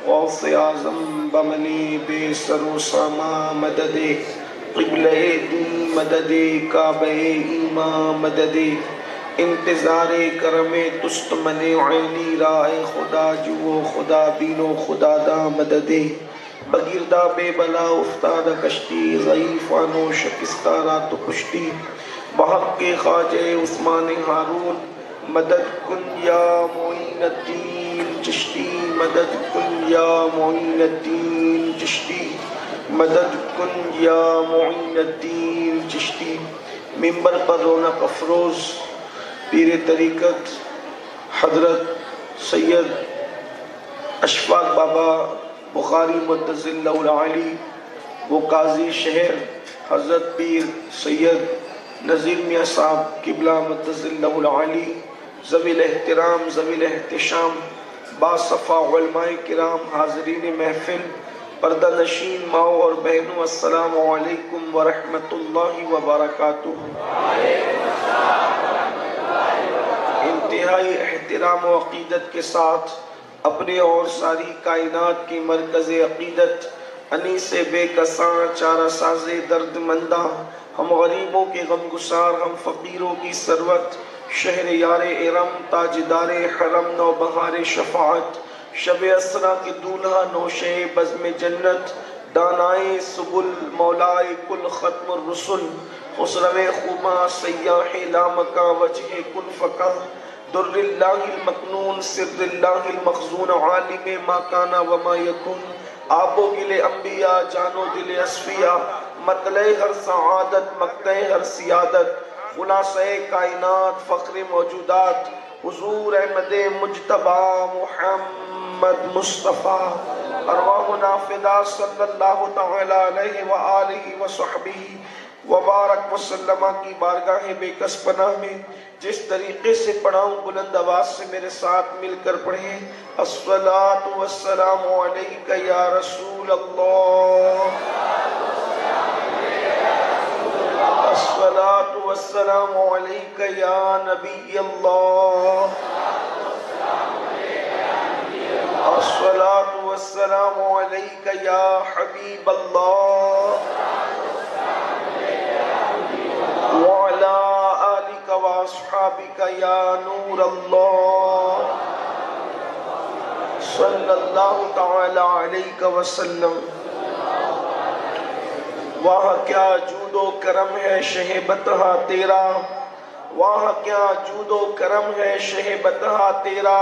غوث اعظم بمنی بے سر و ساما مدد قبلہ دین مدد کعبہ ایمان مدد انتظار کرم تست من عینی رائے خدا جو خدا بینو خدا دا مدد بگیردہ بے بلا افتادہ کشتی ضعیفانو شکستہ رات و کشتی بحق کے خواجہ عثمان ہارون مدد کن یا معین الدین چشتی مدد کن یا معین الدین چشتی مدد کن یا معین الدین چشتی ممبر پر رونق افروز پیر طریقت حضرت سید اشفاق بابا بخاری مدظ اللہ العالی وہ قاضی شہر حضرت پیر سید نذیر میاں صاحب قبلہ مدظ اللہ العالی ذوی الاحترام ذوی الاحتشام باصفا علماء کرام حاضرین محفل پردہ نشین ماؤں اور بہنوں السلام علیکم ورحمۃ اللہ وبرکاتہ۔ انتہائی احترام و عقیدت کے ساتھ اپنے اور ساری کائنات کی مرکز عقیدت انیس بے کساں چارہ ساز درد مندہ ہم غریبوں کے غم گسار ہم فقیروں کی ثروت شہر یار ارم تاجدار حرم نو بہار شفاعت شب اسرا کے دولہا نوشے بزم جنت دانائے سبل مولائے کل ختم الرسل خسرو خوباں سیاح لامکا وجہ کن فقہ در اللہ المکنون سر اللہ المخزون عالم ما کانا وما یکن آب و گل انبیاء جان و دل اصفیاء مطلع ہر سعادت مقطع ہر سیادت خلاصہ کائنات فخر موجودات حضور احمد مجتبی محمد مصطفیٰ ارواحنا فدا صلی اللہ تعالی علیہ وآلہ وصحبہ وبارک وسلم کی بارگاہ بے کس پناہ میں جس طریقے سے پڑھاؤں بلند آواز سے میرے ساتھ مل کر پڑھیں الصلاۃ والسلام علیک یا رسول اللہ، الصلاۃ والسلام علیک یا نبی اللہ، الصلاۃ والسلام علیک یا حبیب اللہ وعلی آلک واصحابک یا نور اللہ صلی اللہ تعالی علیہ وسلم۔ وہاں کیا جود و کرم ہے شہ بتہا تیرا، وہاں کیا جود و کرم ہے شہ بتہا تیرا،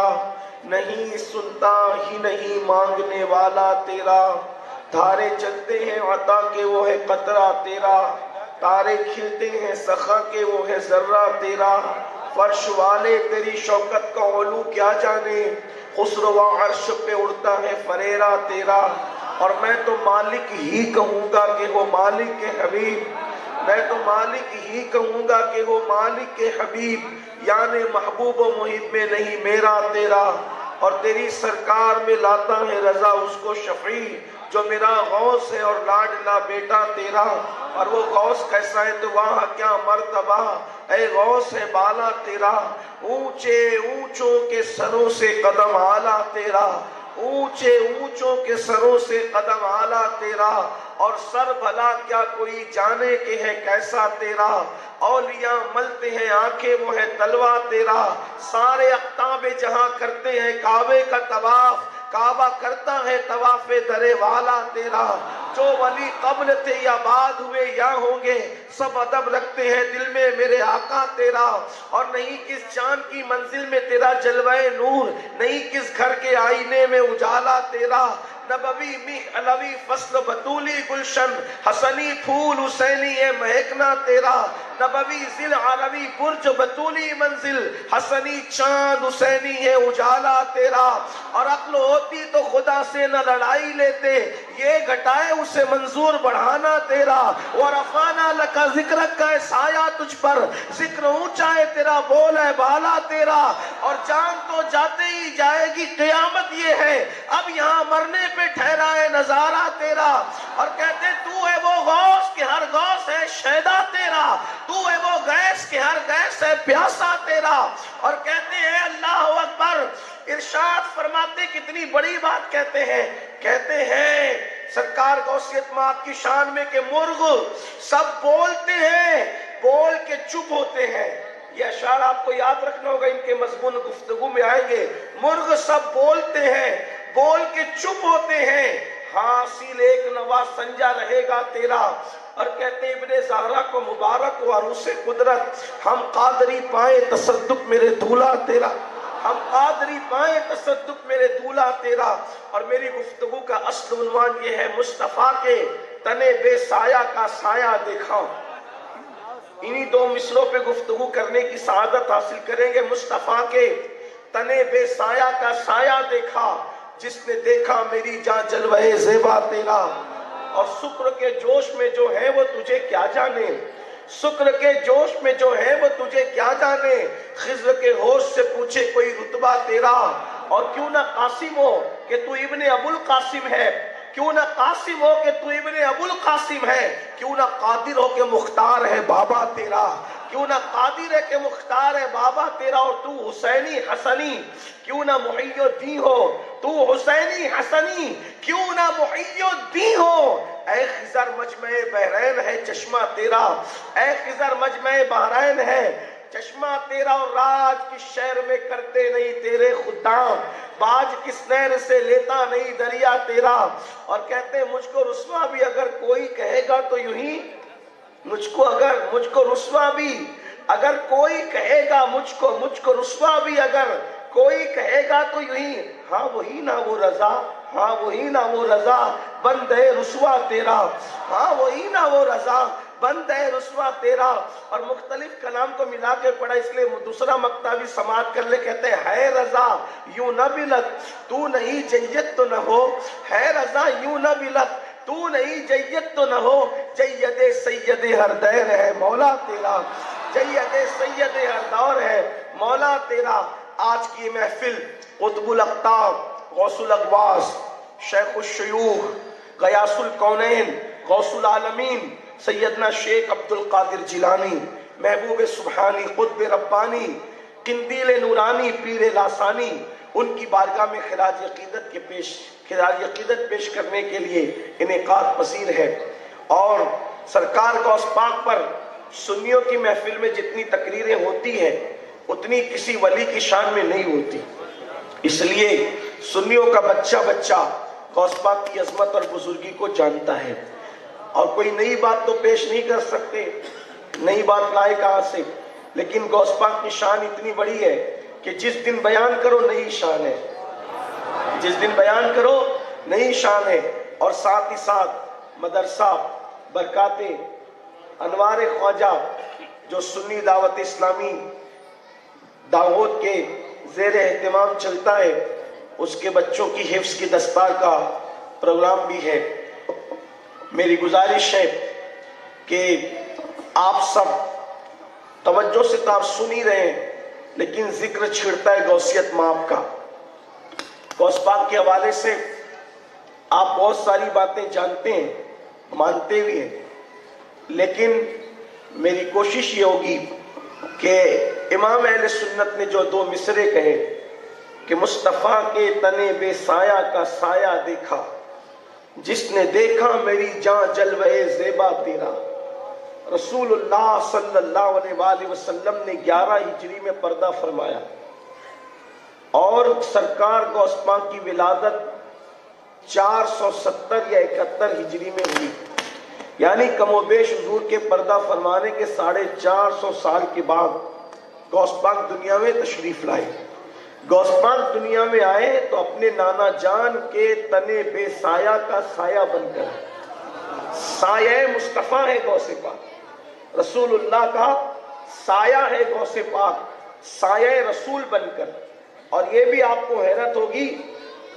نہیں سنتا ہی نہیں مانگنے والا تیرا، دھارے چلتے ہیں عطا کے وہ ہے قطرہ تیرا، تارے کھلتے ہیں سخا کے وہ ہے ذرہ تیرا، فرش والے تیری شوکت کا علو کیا جانے، خسرو عرش پہ اڑتا ہے فریرہ تیرا، اور میں تو مالک ہی کہوں گا کہ وہ مالک کے حبیب، میں تو مالک ہی کہوں گا کہ وہ مالک کے حبیب، یعنی محبوب و محب میں نہیں میرا تیرا، اور تیری سرکار میں لاتا ہے رضا اس کو شفیع جو میرا غوث ہے اور لاڈلا بیٹا تیرا، اور وہ غوث کیسا ہے تو وہاں کیا مرتبہ، اے غوث ہے بالا تیرا، اونچے اونچوں کے سروں سے قدم اعلیٰ تیرا، اونچے اونچوں کے سروں سے قدم اعلیٰ تیرا، اور سر بھلا کیا کوئی جانے کہ ہے کیسا تیرا، اولیاء ملتے ہیں آنکھیں وہ ہے تلوہ تیرا، سارے اقطاب جہاں کرتے ہیں کعبے کا طواف، کعبہ کرتا ہے طواف درے والا تیرا، جو ولی قبل تھے یا بعد ہوئے یا ہوں گے سب ادب رکھتے ہیں دل میں میرے آقا تیرا، اور نہیں کس چاند کی منزل میں تیرا جلوہ نور، نہیں کس گھر کے آئینے میں اجالا تیرا، نبوی میہ علوی فصل بطولی گلشن حسنی پھول حسینی ہے مہکنا تیرا، نبوی ذل عربی برج بطولی منزل حسنی چاند حسینی ہے اجالا تیرا، اور عقل ہوتی تو خدا سے نہ لڑائی لیتے، یہ گھٹائے اسے منظور بڑھانا تیرا، ورفعنا لک ذکرک کا سایہ تجھ پر، ذکر اونچا ہے تیرا بول ہے بالا تیرا، اور جان تو جاتے ہی جائے گی قیامت یہ ہے اب یہاں مرنے پہ ٹھہرا ہے نظارہ تیرا، اور کہتے تو ہے وہ غوث کہ ہر غوث ہے شیدا تیرا، تو ہے وہ گیس کہ ہر گیس ہے پیاسا تیرا، اور کہتے ہیں اللہ اکبر ارشاد فرماتے کتنی بڑی بات کہتے ہیں سرکار غوثیت مآب کی شان میں کہ مرغ سب بولتے ہیں بول کے چپ ہوتے ہیں. یہ اشعار آپ کو یاد رکھنا ہوگا، ان کے مضمون گفتگو میں آئیں گے. مرغ سب بولتے ہیں بول کے چپ ہوتے ہیں، حاصل ایک نوا سنجا رہے گا تیرا. اور کہتے ابن زہرا کو مبارک و عروس قدرت، ہم قادری پائیں تصدق میرے دولہا تیرا، ہم قادری پائیں تصدق میرے دولہا تیرا. اور میری گفتگو کا اصل عنوان یہ ہے، مصطفیٰ کے تنے بے سایہ کا سایہ دیکھا. انہی دو مصروں پہ گفتگو کرنے کی سعادت حاصل کریں گے. مصطفیٰ کے تنے بے سایہ کا سایہ دیکھا، جس نے دیکھا میری جاں جلوہ زیبا تیرا. اور سکر کے جوش میں جو ہے وہ تجھے کیا جانے، سکر کے جوش میں جو ہے وہ تجھے کیا جانے. خضر کے ہوش سے پوچھے کوئی رتبہ تیرا. اور کیوں نہ قاسم ہو کہ تو ابن ابو القاسم ہے، کیوں نہ قاسم ہو کہ تو ابن ابو القاسم ہے، کیوں نہ قادر ہو کہ مختار ہے بابا تیرا، کیوں نہ قادر ہے کہ مختار ہے بابا تیرا. اور تو حسینی حسنی کیوں نہ محی الدین ہو، تو حسینی حسنی کیوں نہ محی الدین ہو. اے خضر مجمع بحرین ہے چشمہ تیرا، اے خضر مجمع بحرین ہے چشمہ تیرا. اور راج کس شہر میں کرتے نہیں تیرے خدام، باج کس نہر سے لیتا نہیں دریا تیرا. اور کہتے ہیں مجھ کو رسوا بھی اگر کوئی کہے گا تو یوں ہی، مجھ کو رسوا بھی اگر کوئی کہے گا، مجھ کو رسوا بھی اگر کوئی کہے گا تو یوں ہی، ہاں وہی نہ وہ رضا، ہاں وہی نہ وہ رضا بندے رسوا تیرا، ہاں وہی نہ وہ رضا بندے رسوا تیرا. اور مختلف کلام کو ملا کے پڑھا، اس لیے دوسرا مقطع بھی سماعت کر لے. کہتے ہیں ہے رضا یوں نہ بلت تو نہیں جیت تو نہ ہو، ہے رضا یوں نہ بلت تو نہیں جیت تو نہ ہو. جید سید ہر دیر ہے مولا تیرا، جید سید ہر دور ہے مولا تیرا. آج کی محفل قطب الاقطاب، غوث الاغواث، شیخ الشیوخ، غیاث الکونین، غوث العالمین سیدنا شیخ عبد القادر جیلانی، محبوب سبحانی، قطب ربانی، قندیل نورانی، پیر لاسانی، ان کی بارگاہ میں خراج عقیدت پیش کرنے کے لیے انعقاد پذیر ہے. اور سرکار غوث پاک پر سنیوں کی محفل میں جتنی تقریریں ہوتی ہیں اتنی کسی ولی کی شان میں نہیں ہوتی. اس لیے سنیوں کا بچہ غوث پاک کی عظمت اور بزرگی کو جانتا ہے، اور کوئی نئی بات تو پیش نہیں کر سکتے، نئی بات لائے کہاں سے. لیکن غوث پاک کی شان اتنی بڑی ہے کہ جس دن بیان کرو نئی شان ہے، جس دن بیان کرو نئی شان ہے. اور ساتھ ہی ساتھ مدرسہ برکات انوار خواجہ جو سنی دعوت اسلامی داود کے زیر اہتمام چلتا ہے، اس کے بچوں کی حفظ کی دستار کا پروگرام بھی ہے. میری گزارش ہے کہ آپ سب توجہ سے تو آپ سن ہی رہے ہیں، لیکن ذکر چھڑتا ہے غوثیت مآب کا. غوث پاک کے حوالے سے آپ بہت ساری باتیں جانتے ہیں، مانتے بھی ہیں، لیکن میری کوشش یہ ہوگی کہ امام اہل سنت نے جو دو مصرے کہے کہ مصطفیٰ کے تنے بے سایہ کا سایہ دیکھا، جس نے دیکھا میری جاں جلوہ زیبا تیرا. رسول اللہ صلی اللہ علیہ وآلہ وسلم نے 11 ہجری میں پردہ فرمایا، اور سرکار غوث پاک کی ولادت 470 یا 71 ہجری میں ہوئی. یعنی کم و بیش حضور کے پردہ فرمانے کے 450 سال کے بعد غوث پاک دنیا میں تشریف لائے. غوث پاک دنیا میں آئے تو اپنے نانا جان کے تنے بے سایہ کا سایہ بن کر، سایہ مصطفیٰ ہے غوث پاک، رسول اللہ کا سایہ ہے غوث پاک، سایہ رسول بن کر. اور یہ بھی آپ کو حیرت ہوگی،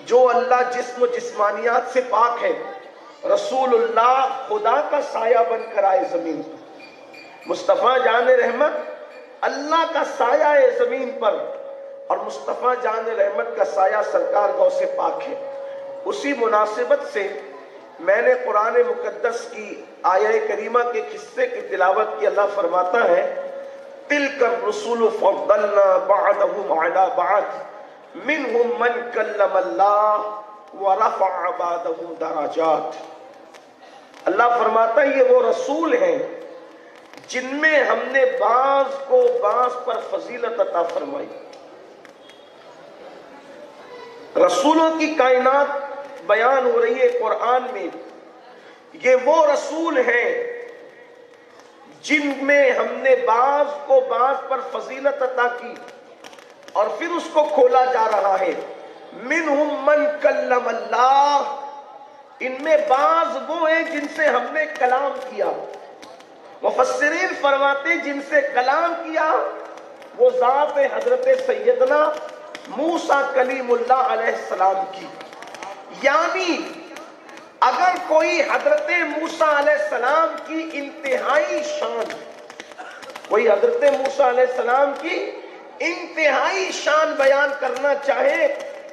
جو اللہ جسم و جسمانیات سے پاک ہے، رسول اللہ خدا کا سایہ بن کر آئے زمین پر. مصطفیٰ جان رحمت اللہ کا سایہ ہے زمین پر، اور مصطفیٰ جان رحمت کا سایہ سرکار غوث پاک ہے. اسی مناسبت سے میں نے قرآن مقدس کی آیہ کریمہ کے قصے کی تلاوت کی. اللہ فرماتا ہے تِلْكَ الرُّسُلُ فَضَّلْنَا بَعْضَهُمْ عَلَى بَعْضٍ منہم من کلم اللہ ورفع بعضهم درجات. اللہ فرماتا ہے یہ وہ رسول ہیں جن میں ہم نے بعض کو بعض پر فضیلت عطا فرمائی. رسولوں کی کائنات بیان ہو رہی ہے قرآن میں. یہ وہ رسول ہیں جن میں ہم نے بعض کو بعض پر فضیلت عطا کی، اور پھر اس کو کھولا جا رہا ہے. منہم من کلم اللہ، ان میں بعض وہ ہیں جن سے ہم نے کلام کیا. مفسرین فرماتے جن سے کلام کیا وہ ذات حضرت سیدنا موسیٰ کلیم اللہ علیہ السلام کی. یعنی اگر کوئی حضرت موسیٰ علیہ السلام کی انتہائی شان، کوئی حضرت موسیٰ علیہ السلام کی انتہائی شان بیان کرنا چاہے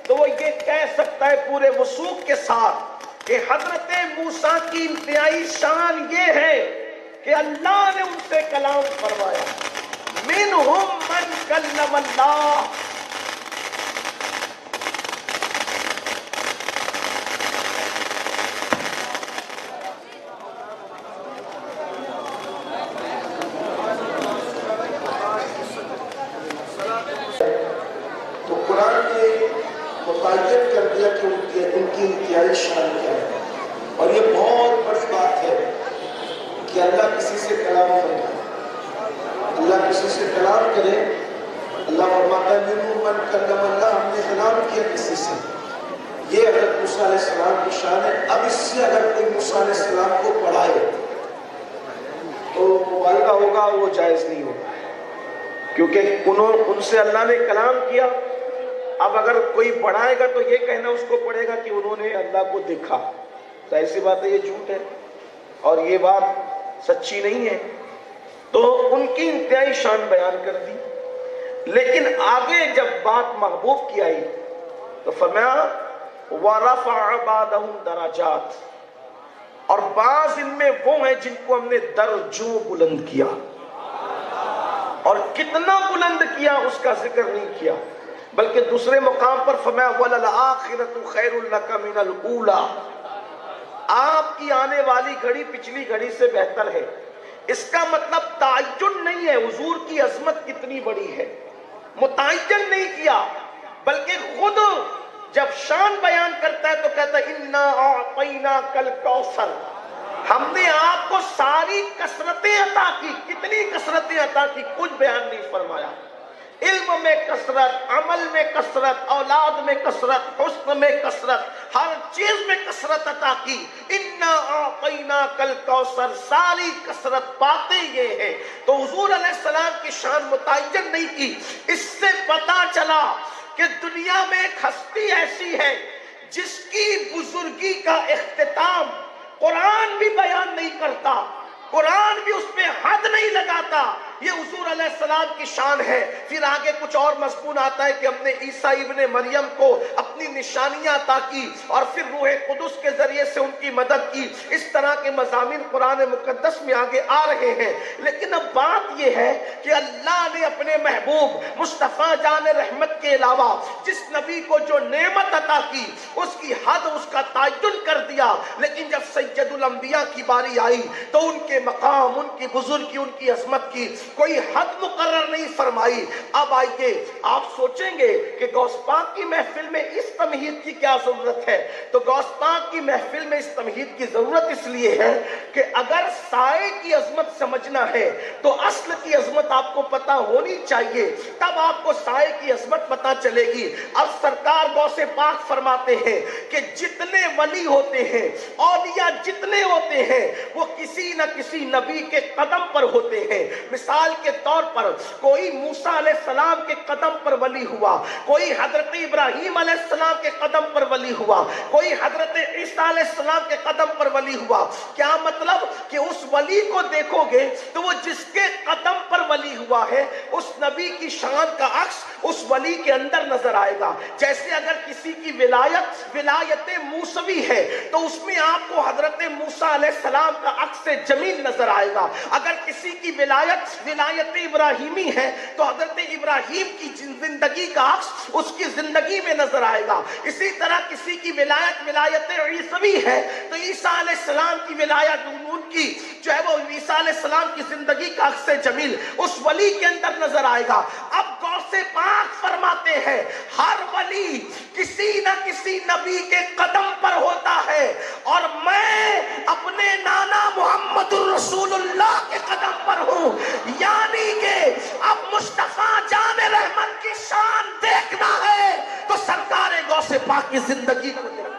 تو وہ یہ کہہ سکتا ہے پورے وثوق کے ساتھ کہ حضرت موسیٰ کی انتہائی شان یہ ہے کہ اللہ نے ان سے کلام فرمایا. منہم من کلم اللہ، تو قرآن نے متعین کر دیا کہ ان کی انتہائی شان کیا ہے. اور یہ بہت بڑی بات ہے کہ اللہ کسی سے کلام فرمائے، اللہ کسی سے کلام کرے. اللہ فرماتا ہے منہم من کلم اللہ، ہم نے کلام کیا کسی سے. یہ حضرت موسیٰ علیہ السلام کی شان ہے. اب اس سے اگر کوئی موسیٰ علیہ السلام کو پڑھائے تو مبالغہ ہوگا، وہ جائز نہیں ہوگا، کیونکہ ان سے اللہ نے کلام کیا. اب اگر کوئی پڑھائے گا تو یہ کہنا اس کو پڑے گا کہ انہوں نے اللہ کو دیکھا، تو ایسی بات ہے، یہ جھوٹ ہے اور یہ بات سچی نہیں ہے. تو ان کی انتہائی شان بیان کر دی. لیکن آگے جب بات محبوب کی آئی تو فرمایا وَرَفَعَ بَعْضَهُمْ دَرَجَاتٍ، اور بعض ان میں وہ ہیں جن کو ہم نے درجوں بلند کیا. اور کتنا بلند کیا اس کا ذکر نہیں کیا، بلکہ دوسرے مقام پر فرمایا وَلَلْآخِرَةُ خَيْرٌ لَكَ مِنَ الْأُولَىٰ، آپ کی آنے والی گھڑی پچھلی گھڑی سے بہتر ہے. اس کا مطلب تعین نہیں ہے حضور کی عظمت کتنی بڑی ہے، متعین نہیں کیا، بلکہ خود جب شان بیان کرتا ہے تو کہتا ہے اِنَّا أَعْطَيْنَاكَ الْكَوْثَرَ، ہم نے آپ کو ساری کثرتیں عطا کی. کتنی کثرتیں عطا کی کچھ بیان نہیں فرمایا. علم میں کثرت، عمل میں کثرت، اولاد میں کثرت، حسن میں کثرت، ہر چیز میں کثرت عطا کی. اِنَّا أَعْطَيْنَاكَ الْكَوْثَرَ، ساری کثرت باتیں یہ ہے. تو حضور علیہ السلام کی شان متعین نہیں کی. اس سے پتا چلا کہ دنیا میں ایک ہستی ایسی ہے جس کی بزرگی کا اختتام قرآن بھی بیان نہیں کرتا، قرآن بھی اس پہ حد نہیں لگاتا. یہ حضور علیہ السلام کی شان ہے. پھر آگے کچھ اور مضمون آتا ہے کہ ہم نے عیسیٰ ابن مریم کو اپنی نشانیاں عطا کی اور پھر روح قدس کے ذریعے سے ان کی مدد کی. اس طرح کے مضامین قرآن مقدس میں آگے آ رہے ہیں. لیکن اب بات یہ ہے کہ اللہ نے اپنے محبوب مصطفیٰ جان رحمت کے علاوہ جس نبی کو جو نعمت عطا کی اس کی حد، اس کا تعین کر دیا. لیکن جب سید الانبیاء کی باری آئی تو ان کے مقام، ان کی بزرگی، ان کی عظمت کی کوئی حد مقرر نہیں فرمائی. اب آئیے آپ سوچیں گے کہ غوث پاک کی محفل میں اس تمہید کی کیا ضرورت ہے؟ تو غوث پاک کی محفل میں اس تمہید کی ضرورت اس لیے ہے کہ اگر سائے کی عظمت سمجھنا ہے تو اصل کی عظمت آپ کو پتہ ہونی چاہیے، تب آپ کو سائے کی عظمت پتہ چلے گی. اب سرکار غوث پاک فرماتے ہیں کہ جتنے ولی ہوتے ہیں، اولیاء جتنے ہوتے ہیں، وہ کسی نہ کسی نبی کے قدم پر ہوتے ہیں. مثال کے طور پر کوئی موسیٰ علیہ السلام کے قدم پر ولی ہوا، کوئی حضرت ابراہیم علیہ السلام کے قدم پر ولی ہوا، کوئی حضرت عیسیٰ علیہ السلام کے قدم پر ولی ہوا. کیا مطلب کہ اس ولی کو دیکھو گے تو وہ جس کے قدم پر ولی ہوا ہے اس نبی کی شان کا عکس اس ولی کے اندر نظر آئے گا. جیسے اگر کسی کی ولایت موسوی ہے تو اس میں آپ کو حضرت موسیٰ علیہ السلام کا عکس جمیل نظر آئے گا. اگر کسی کی ولایت ولایت ابراہیمی ہے تو حضرت ابراہیم کی زندگی کا عکس اس کی زندگی میں نظر آئے گا. اسی طرح کسی کی ولایت عیسوی ہے تو عیسیٰ علیہ السلام کی ولایت ان کی جو ہے وہ عیسیٰ علیہ السلام کی زندگی کا عکس جمیل اس ولی کے اندر نظر آئے گا. اب غوث پاک فرماتے ہیں ہر ولی کسی نہ کسی نبی کے قدم پر ہوتا ہے اور میں اپنے نانا محمد الرسول اللہ کے قدم پر ہوں. یعنی کہ اب مصطفیٰ جان رحمت کی شان دیکھنا ہے تو سرکار غوث پاک کی زندگی کو دیکھنا.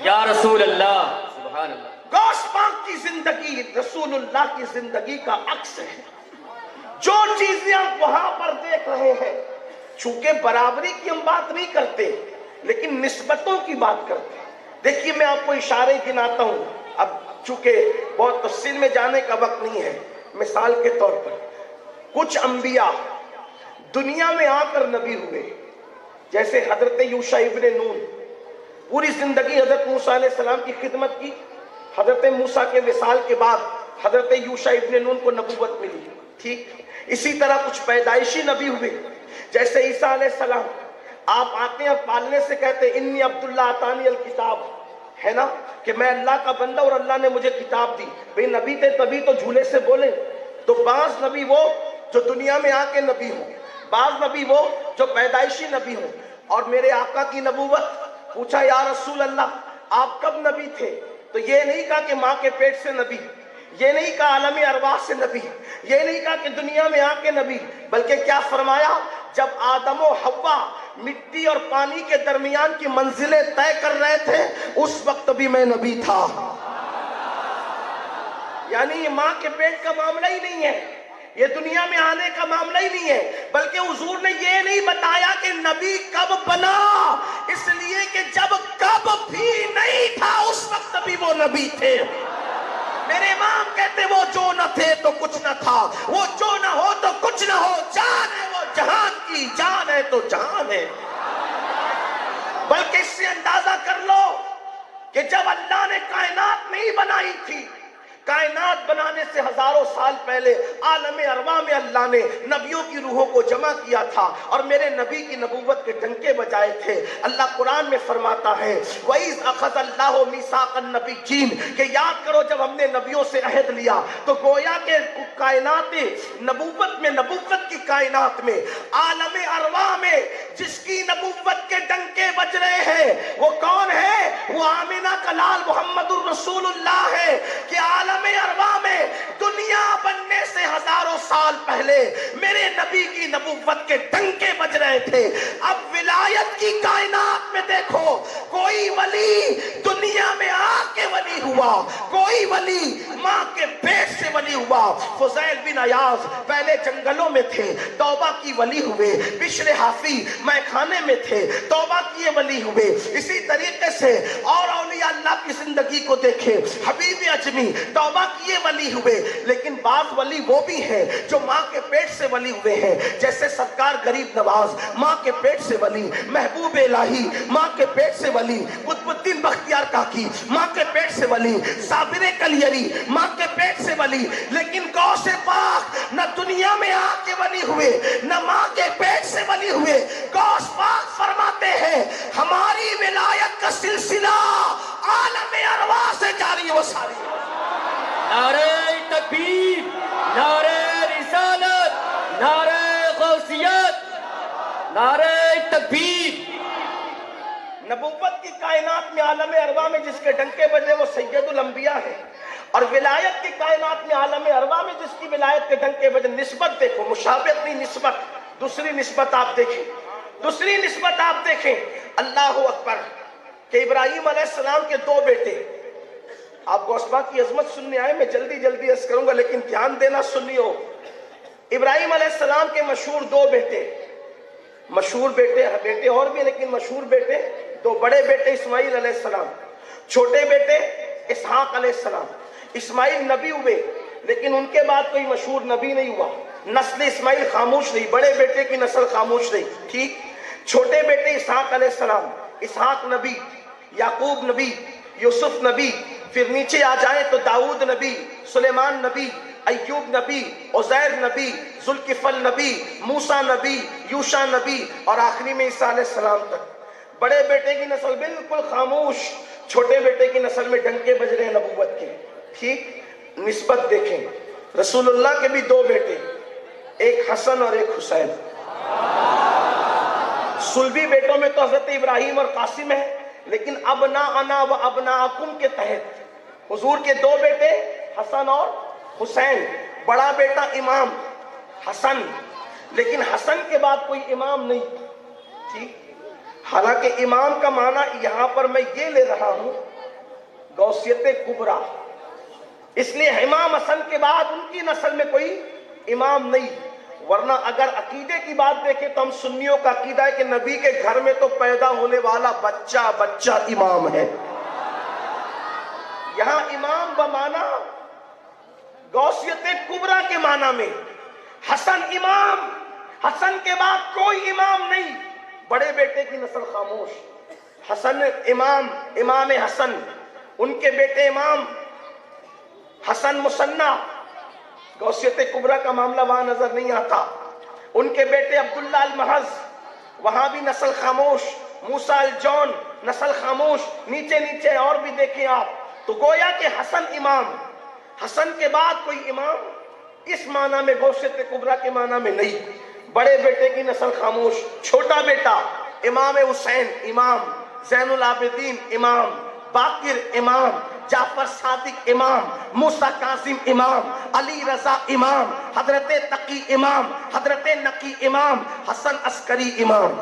یا رسول اللہ، سبحان اللہ. غوث پاک کی زندگی رسول اللہ کی زندگی کا عکس ہے. جو چیزیں آپ وہاں پر دیکھ رہے ہیں چونکہ برابری کی ہم بات نہیں کرتے لیکن نسبتوں کی بات کرتے ہیں. دیکھیے میں آپ کو اشارے گناتا ہوں. اب چونکہ بہت تفصیل میں جانے کا وقت نہیں ہے. مثال کے طور پر کچھ انبیاء دنیا میں آ کر نبی ہوئے جیسے حضرت یوشع ابن نون پوری زندگی حضرت موسیٰ علیہ السلام کی خدمت کی. حضرت موسیٰ کے وصال کے بعد حضرت یوشع ابن نون کو نبوت ملی. ٹھیک اسی طرح کچھ پیدائشی نبی ہوئے جیسے عیسیٰ علیہ السلام. آپ آتے ہیں پالنے سے کہتے ہیں انی عبداللہ آتانی الکتاب، ہے نا کہ میں اللہ کا بندہ اور اللہ نے مجھے کتاب دی. بھئی نبی تھے تبھی تو جھولے سے بولے. تو بعض نبی وہ جو دنیا میں آ کے نبی ہوں، بعض نبی وہ جو پیدائشی نبی ہوں. اور میرے آقا کی نبوت پوچھا یا رسول اللہ آپ کب نبی تھے تو یہ نہیں کہا کہ ماں کے پیٹ سے نبی، یہ نہیں کہا عالم ارواح سے نبی، یہ نہیں کہا کہ دنیا میں آ کے نبی، بلکہ کیا فرمایا جب آدم و حوا مٹی اور پانی کے درمیان کی منزلیں طے کر رہے تھے اس وقت بھی میں نبی تھا. یعنی یہ ماں کے پیٹ کا معاملہ ہی نہیں ہے، یہ دنیا میں آنے کا معاملہ ہی نہیں ہے، بلکہ حضور نے یہ نہیں بتایا کہ نبی کب بنا، اس لیے کہ جب کب بھی نہیں تھا اس وقت بھی وہ نبی تھے. میرے امام کہتے وہ جو نہ تھے تو کچھ نہ تھا، وہ جو نہ ہو تو کچھ نہ ہو، جان ہے وہ جہان کی، جان ہے تو جہان ہے. بلکہ اس سے اندازہ کر لو کہ جب اللہ نے کائنات نہیں بنائی تھی، کائنات بنانے سے ہزاروں سال پہلے عالم ارواح میں اللہ نے نبیوں کی روحوں کو جمع کیا تھا اور میرے نبی کی نبوت کے ڈنکے بجائے تھے. اللہ قرآن میں فرماتا ہے وَإِذْ أَخَذَ اللَّهُ مِيثَاقَ النَّبِيِّينَ کہ یاد کرو جب ہم نے نبیوں سے عہد لیا تو گویا کہ کائنات نبوت میں، نبوت کی کائنات میں، عالم ارواح میں جس کی نبوت کے ڈنکے بج رہے ہیں وہ کون ہے؟ وہ آمینہ کا لال محمد الرسول اللہ ہے کہ عالم ارواح میں دنیا بننے سے ہزاروں سال پہلے میرے نبی کی نبوت کے ڈنکے بج رہے تھے. اب ولایت کی کائنات میں دیکھو کوئی ولی دنیا میں آ کے ولی ہوا، کوئی ولی ماں کے پیٹ سے ولی ہوا. فضیل بن عیاض پہلے جنگلوں میں تھے، توبہ کی ولی ہوئے. بشر حافی میں خانے میں تھے، توبہ کیے ولی ہوئے. اسی طریقے سے اور اولیاء اللہ کی زندگی کو دیکھیں، حبیب اجمی توبہ کیے ولی ہوئے. لیکن بعض ولی وہ بھی ہیں جو ماں کے پیٹ سے ولی ہوئے ہیں جیسے سرکار غریب نواز ماں کے پیٹ سے ولی، محبوب الہی ماں کے پیٹ سے ولی، قطب الدین بختیار کاکی ماں کے پیٹ سے ولی، صابر کلیری ماں کے پیٹ سے ولی. لیکن غوث پاک نہ دنیا میں آ کے ولی ہوئے نہ ماں کے پیٹ سے ولی ہوئے. غوث پاک فرماتے ہیں ہماری ولایت کا سلسلہ عالم ارواح سے جاری و ساری. نعرہ تکبیر، نعرہ رسالت، نعرہ غوثیت، نعرہ تکبیر. نبوت کی کائنات میں عالم ارواح میں جس کے ڈنکے بجے وہ سید الانبیاء ہے اور ولایت کی کائنات میں عالم ارواح میں جس کی ولایت کے ڈنکے بجے. نسبت دیکھو، مشابہت نہیں، نسبت. دوسری نسبت آپ دیکھیں، دوسری نسبت آپ دیکھیں. اللہ اکبر کہ ابراہیم علیہ السلام کے دو بیٹے. آپ غوث پاک کی عظمت سننے آئے، میں جلدی جلدی عرض کروں گا لیکن دھیان دینا سنیو. ابراہیم علیہ السلام کے مشہور دو بیٹے، مشہور بیٹے اور بھی لیکن مشہور بیٹے دو. بڑے بیٹے اسماعیل علیہ السلام، چھوٹے بیٹے اسحاق علیہ السلام. اسماعیل نبی ہوئے لیکن ان کے بعد کوئی مشہور نبی نہیں ہوا. نسل اسماعیل خاموش رہی، بڑے بیٹے کی نسل خاموش رہی. ٹھیک. چھوٹے بیٹے اسحاق علیہ السلام، اسحاق نبی، یعقوب نبی، یوسف نبی، پھر نیچے آ جائیں تو داؤد نبی، سلیمان نبی، ایوب نبی، عزیر نبی، ذوالکفل نبی، موسیٰ نبی، یوشع نبی، اور آخری میں عیسیٰ علیہ السلام تک۔ بڑے بیٹے کی نسل بالکل خاموش، چھوٹے بیٹے کی نسل میں ڈنکے بج رہے ہیں نبوت کے۔ ٹھیک، نسبت دیکھیں، رسول اللہ کے بھی دو بیٹے، ایک حسن اور ایک حسین۔ صلبی بیٹوں میں تو حضرت ابراہیم اور قاسم ہے، لیکن ابناءنا و ابناءکم کے تحت حضور کے دو بیٹے حسن اور حسین۔ بڑا بیٹا امام حسن، لیکن حسن کے بعد کوئی امام نہیں۔ ٹھیک، حالانکہ امام کا معنی یہاں پر میں یہ لے رہا ہوں غوثیت کبریٰ، اس لیے امام حسن کے بعد ان کی نسل میں کوئی امام نہیں۔ ورنہ اگر عقیدے کی بات دیکھیں تو ہم سنیوں کا عقیدہ ہے کہ نبی کے گھر میں تو پیدا ہونے والا بچہ بچہ امام ہے۔ یہاں امام بمانا غوثیت کبریٰ کے معنی میں، حسن امام، حسن کے بعد کوئی امام نہیں۔ بڑے بیٹے کی نسل خاموش، حسن امام، امام حسن، ان کے بیٹے امام حسن مثنیٰ، غوثیت کبریٰ کا معاملہ وہاں نظر نہیں آتا۔ ان کے بیٹے عبداللہ المحض، وہاں بھی نسل خاموش، موسیٰ الجون، نسل خاموش، نیچے نیچے اور بھی دیکھیں آپ، تو گویا کہ حسن امام، حسن کے بعد کوئی امام اس معنی میں غوثیت کبریٰ کے معنی میں نہیں۔ بڑے بیٹے کی نسل خاموش، چھوٹا بیٹا امام حسین امام، زین العابدین امام، باقر امام، جعفر صادق امام، موسیٰ کاظم امام، علی رضا امام، حضرت تقی امام، حضرت نقی امام، حسن عسکری امام۔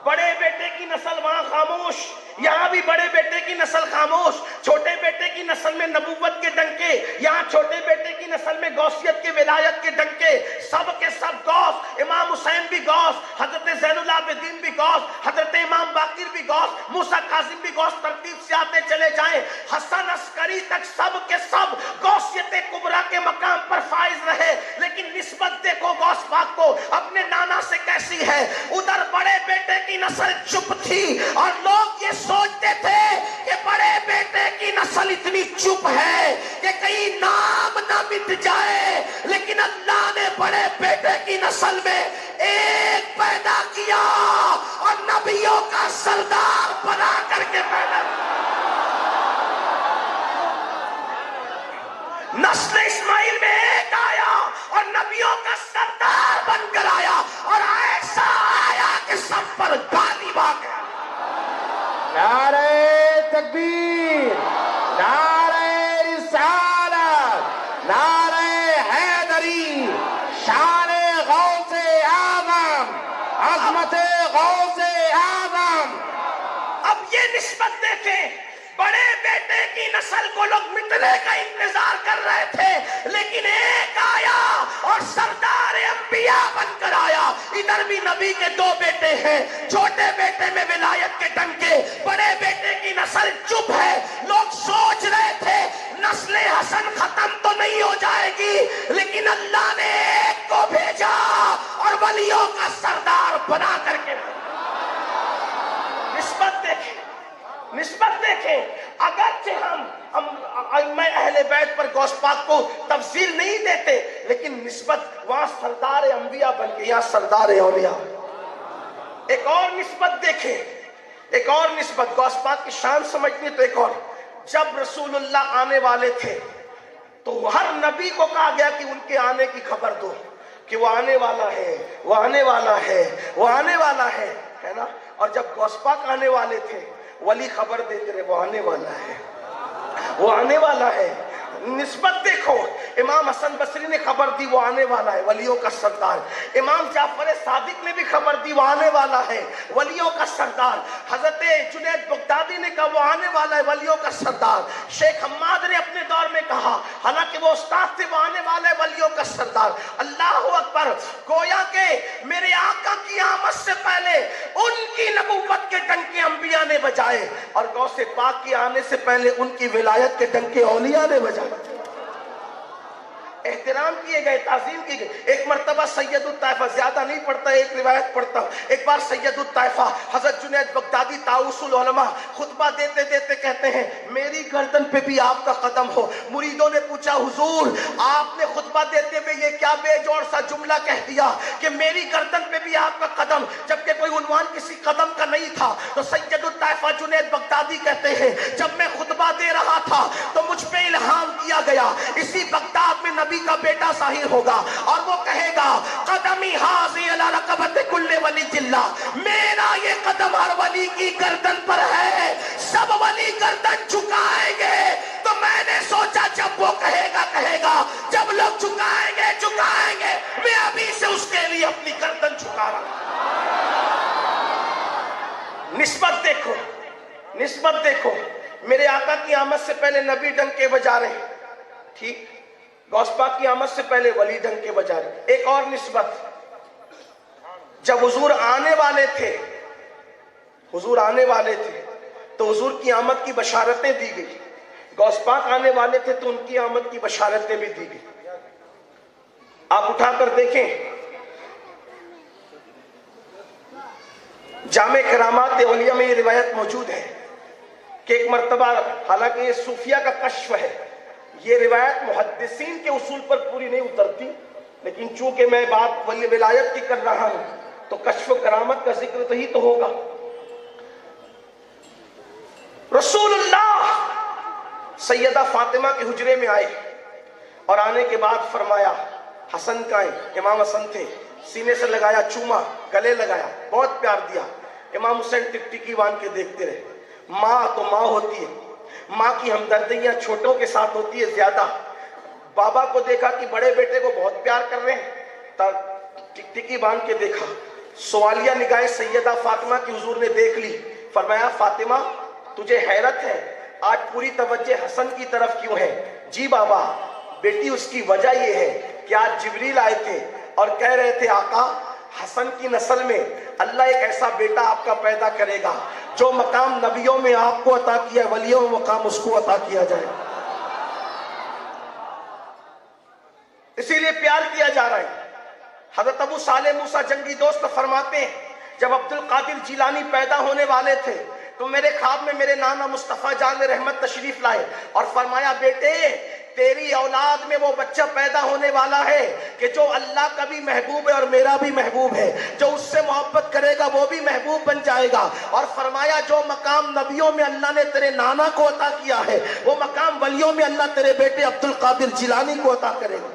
بڑے بیٹے کی نسل وہاں خاموش، یہاں بھی بڑے بیٹے کی نسل خاموش۔ چھوٹے بیٹے کی نسل میں نبوت کے ڈنکے، یہاں چھوٹے بیٹے کی نسل میں غوثیت کے ولایت کے ڈنکے، سب کے سب غوث۔ امام حسین بھی غوث، حضرت زین العابدین بھی غوث، حضرت امام باقر بھی غوث، موسیٰ کاظم بھی غوث، ترتیب سے آتے چلے جائیں، حسن عسکری تک سب کے سب غوثیت کبریٰ کے مقام پر فائز رہے۔ لیکن نسبت دیکھو غوث پاک کو اپنے نانا سے کیسی ہے۔ ادھر بڑے بیٹے کی نسل چپ تھی اور لوگ یہ سوچتے تھے کہ بڑے بیٹے کی نسل اتنی چپ ہے کہ کہیں نام نہ مٹ جائے، لیکن اللہ نے بڑے بیٹے کی نسل میں ایک پیدا کیا اور نبیوں کا سردار بنا کر کے پیدا کیا۔ نسل اسماعیل میں ایک آیا اور نبیوں کا سردار بن کر آیا، اور ایسا آیا کہ سب پر غالب آ گیا۔ نعرہ تکبیر، نعرہ رسالت، نعرہ حیدری، شان غوث اعظم، عظمت غوث اعظم۔ اب یہ نسبت دیکھیں، بڑے بیٹے کی نسل کو لوگ مٹنے کا انتظار کر رہے تھے، لیکن ایک آیا اور سردار انبیاء بن کر آیا۔ ادھر بھی نبی کے دو بیٹے ہیں، چھوٹے بیٹے میں ولایت کے ڈنکے، بڑے بیٹے کی نسل چپ ہے۔ لوگ سوچ رہے تھے نسل حسن ختم تو نہیں ہو جائے گی، لیکن اللہ نے ایک کو بھیجا اور ولیوں کا سردار بنا کر کے۔ نسبت دیکھیں، نسبت دیکھیں، اگرچہ ہم ائمہ اہل بیت پر غوث پاک کو تفضیل نہیں دیتے، لیکن نسبت وہاں سردار انبیاء بن گئی، یا سردار اولیاء۔ ایک اور نسبت دیکھیں، ایک اور نسبت، غوث پاک کی شان سمجھنی تو ایک اور، جب رسول اللہ آنے والے تھے تو ہر نبی کو کہا گیا کہ ان کے آنے کی خبر دو، کہ وہ آنے والا ہے، وہ آنے والا ہے، وہ آنے والا ہے نا۔ اور جب غوث پاک آنے والے تھے، ولی خبر دیتے رہے وہ آنے والا ہے، وہ آنے والا ہے۔ نسبت دیکھو، امام حسن بصری نے خبر دی وہ آنے والا ہے، ولیوں کا سردار۔ امام جعفر صادق نے بھی خبر دی وہ آنے والا ہے، ولیوں کا سردار۔ حضرت جنید بغدادی نے کہا وہ آنے والا ہے، ولیوں کا سردار۔ شیخ حماد نے اپنے دور میں کہا، حالانکہ وہ استاد تھے، وہ آنے والا ہے، ولیوں کا سردار۔ اللہ اکبر! گویا کہ میرے آقا کی آمد سے پہلے ان کی نبوت کے ڈنکے انبیاء نے بجائے، اور غوث پاک کے آنے سے پہلے ان کی ولایت کے ڈنکے اولیاء نے بجائے۔ احترام کیے گئے، تعظیم کی گئی. ایک مرتبہ سید الطائفہ، زیادہ نہیں پڑھتا، ایک روایت پڑھتا ہوں. ایک بار سید الطائفہ حضرت جنید بغدادی طاؤس العلماء خطبہ دیتے دیتے کہتے ہیں میری گردن پہ بھی آپ کا قدم ہو. مریدوں نے پوچھا حضور آپ نے خطبہ دیتے ہوئے یہ کیا بے جوڑ سا جملہ کہہ دیا کہ میری گردن پہ بھی آپ کا قدم، جبکہ کوئی عنوان کسی قدم کا نہیں تھا. تو سید الطائفہ جنید بغدادی کہتے ہیں جب میں خطبہ دے رہا تھا تو مجھ پہ الہام کیا گیا اسی بغداد میں نبی کا بیٹا ظاہر ہوگا اور وہ کہے گا قدمی حاضی علی رقبت کل ولی اللہ، میرا یہ قدم ہر ولی کی گردن پر ہے، سب ولی گردن جھکائیں گے. تو میں نے سوچا جب وہ کہے گا جب لوگ جھکائیں گے میں ابھی سے اس کے لیے اپنی گردن جھکا رہا ہوں. نسبت دیکھو. میرے آقا کی آمد سے پہلے نبی ڈنکے بجا رہے ہیں، ٹھیک، غوث پاک کی آمد سے پہلے ولی ڈنکے بجا رہے ہیں. ایک اور نسبت، جب حضور آنے والے تھے تو حضور کی آمد کی بشارتیں دی گئی. غوث پاک آنے والے تھے تو ان کی آمد کی بشارتیں بھی دی گئی. آپ اٹھا کر دیکھیں جامع کرامات اولیاء میں یہ روایت موجود ہے کہ ایک مرتبہ، حالانکہ یہ صوفیہ کا کشف ہے، یہ روایت محدثین کے اصول پر پوری نہیں اترتی، لیکن چونکہ میں بات ولایت کی کر رہا ہوں تو کشف و کرامت کا ذکر تو ہی تو ہوگا. رسول اللہ سیدہ فاطمہ کے حجرے میں آئے اور آنے کے بعد فرمایا حسن کا امام حسن تھے، سینے سے لگایا، چوما، گلے لگایا، بہت پیار دیا. امام حسین ٹکٹکی باندھ کے دیکھتے رہے. ماں تو ماں ہوتی ہے، ماں کی ہمدردیاں چھوٹوں کے ساتھ ہوتی ہے زیادہ. بابا کو دیکھا کہ بڑے بیٹے کو بہت پیار کر رہے ہیں، ٹکٹکی باندھ کے دیکھا. سوالیہ نگاہیں سیدہ فاطمہ کی حضور نے دیکھ لی. فرمایا فاطمہ تجھے حیرت ہے، آج پوری توجہ حسن کی طرف کیوں ہے؟ جی بابا بیٹی، اس کی وجہ یہ ہے کہ آج جبریل آئے تھے اور کہہ رہے تھے آقا حسن کی نسل میں اللہ ایک ایسا بیٹا آپ کا پیدا کرے گا جو مقام نبیوں میں آپ کو عطا کیا ہے ولیوں میں مقام اس کو عطا کیا جائے. اسی لیے پیار کیا جا رہا ہے. حضرت ابو صالح موسیٰ جنگی دوست فرماتے ہیں جب عبد القادر جیلانی پیدا ہونے والے تھے تو میرے خواب میں میرے نانا مصطفیٰ جان رحمت تشریف لائے اور فرمایا بیٹے تیری اولاد میں وہ بچہ پیدا ہونے والا ہے کہ جو اللہ کا بھی محبوب ہے اور میرا بھی محبوب ہے، جو اس سے محبت کرے گا وہ بھی محبوب بن جائے گا. اور فرمایا جو مقام نبیوں میں اللہ نے تیرے نانا کو عطا کیا ہے وہ مقام ولیوں میں اللہ تیرے بیٹے عبد القادر جیلانی کو عطا کرے گا.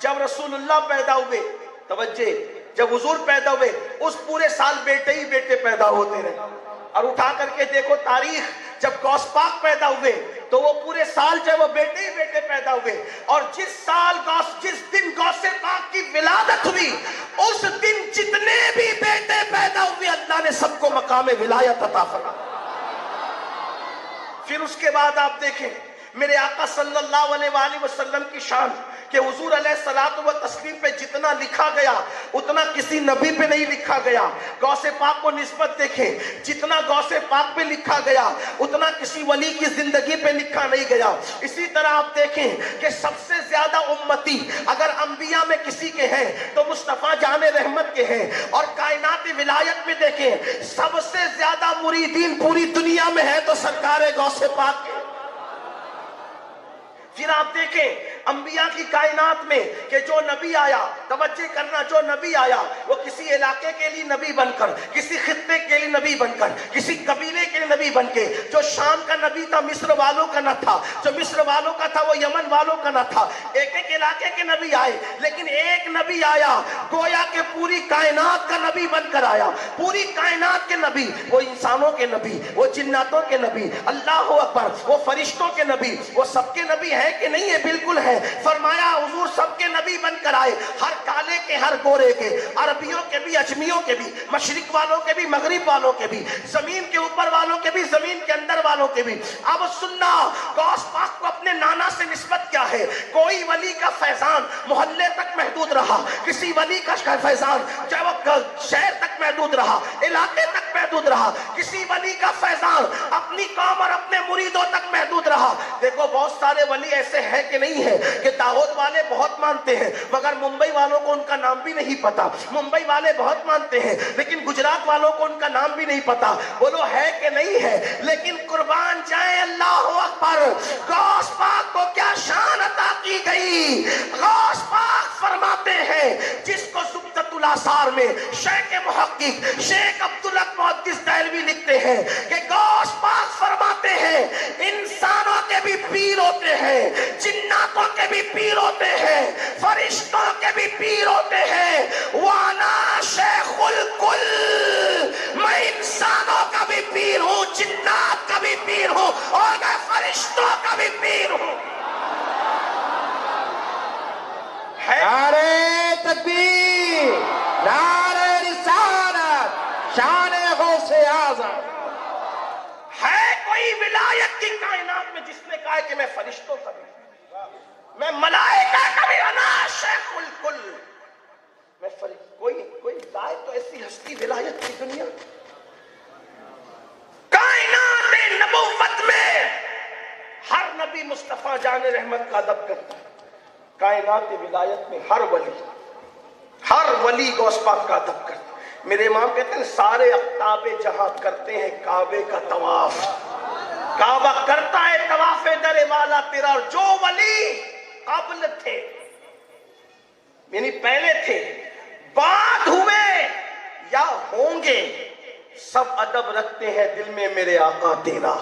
جب رسول اللہ پیدا ہوئے، توجہ، جب حضور پیدا ہوئے اس پورے سال بیٹے ہی بیٹے پیدا ہوتے رہے. اور اٹھا کر کے دیکھو تاریخ، جب غوث پاک پیدا ہوئے تو وہ پورے سال جو وہ بیٹے ہی بیٹے پیدا ہوئے. اور جس دن غوث پاک کی ولادت ہوئی اس دن جتنے بھی بیٹے پیدا ہوئے اللہ نے سب کو مقام ولایت عطا فرمایا. پھر اس کے بعد آپ دیکھیں میرے آقا صلی اللہ علیہ وآلہ وسلم کی شان کہ حضور علیہ الصلوۃ والتسلیم پہ جتنا لکھا گیا اتنا کسی نبی پہ نہیں لکھا گیا. غوث پاک کو نسبت دیکھیں، جتنا غوث پاک پہ لکھا گیا اتنا کسی ولی کی زندگی پہ لکھا نہیں گیا. اسی طرح آپ دیکھیں کہ سب سے زیادہ امتی اگر انبیاء میں کسی کے ہیں تو مصطفیٰ جان رحمت کے ہیں. اور کائنات ولایت میں دیکھیں سب سے زیادہ مریدین پوری دنیا میں ہے تو سرکار غوث پاک کے. پھر آپ دیکھیں انبیاء کی کائنات میں کہ جو نبی آیا، توجہ کرنا، جو نبی آیا وہ کسی علاقے کے لیے نبی بن کر، کسی خطے کے لیے نبی بن کر، کسی قبیلے کے لیے نبی بن کے. جو شام کا نبی تھا مصر والوں کا نہ تھا، جو مصر والوں کا تھا وہ یمن والوں کا نہ تھا. ایک ایک علاقے کے نبی آئے لیکن ایک نبی آیا گویا کہ پوری کائنات کا نبی بن کر آیا. پوری کائنات کے نبی، وہ انسانوں کے نبی، وہ جناتوں کے نبی، اللہ اکبر، وہ فرشتوں کے نبی، وہ سب کے نبی ہے کہ نہیں ہے؟ بالکل ہے. فرمایا حضور سب کے نبی بن کر آئے، ہر کالے کے ہر گورے کے، عربیوں کے بھی، اجمیوں کے بھی، مشرق والوں کے بھی، مغرب والوں کے بھی، زمین کے اوپر والوں کے بھی، زمین کے اندر والوں کے بھی. اب سننا، غوث پاک کو اپنے نانا سے نسبت کیا ہے؟ کوئی ولی کا فیضان محلے تک محدود رہا، کسی ولی کا فیضان چاہے وہ شہر تک محدود رہا، علاقے تک تک محدود رہا, کسی ولی کا فیضان اپنی قوم اور اپنے مریدوں تک محدود رہا. دیکھو بہت سارے ولی ایسے ہیں کہ نہیں ہے کہ داؤد والے بہت مانتے ہیں مگر ممبئی والوں کو ان کا نام بھی نہیں پتا, ممبئی والے بہت مانتے ہیں لیکن گجرات والوں کو ان کا نام بھی نہیں پتا. بولو ہے کہ نہیں ہے؟ لیکن قربان جائیں اللہ اکبر, غوث پاک کو کیا شان عطا کی گئی. غوث پاک فرماتے ہیں جس کو زبدۃ الاثار میں شیخ محقق شیخ عبدالحق محدث دہلوی لکھتے ہیں کہ غوث پاک فرماتے ہیں انسانوں کے بھی پیر ہوتے ہیں, جناتوں کے بھی پیر ہوتے ہیں, فرشتوں کے بھی پیر ہوتے ہیں. وانا شیخ الکل, میں انسانوں کا بھی پیر ہوں, جنات کا بھی پیر ہوں اور میں فرشتوں کا بھی پیر ہوں. نعرہ تکبیر, نعرہ رسالت, شان غوث اعظم. ہے کوئی ولایت کی کائنات میں جس نے کہا ہے کہ میں فرشتوں کا بھی, میں ملائکہ کا بھی, انا شیخ الکل, میں کوئی لائے تو ایسی ہستی ولایت کی دنیا. کائنات نبوت میں ہر نبی مصطفیٰ جان رحمت کا ادب کرتا ہے. کائنات ولایت میں ہر ولی غوث پاک کا ادب کرتا ہے. میرے امام کہتے ہیں سارے اقطاب جہاں کرتے ہیں کعبے کا طواف, کعبہ کرتا ہے طواف در والا تیرا. اور جو ولی قبل تھے یعنی پہلے تھے, بعد ہوئے یا ہوں گے, سب ادب رکھتے ہیں دل میں میرے آقا تیرا,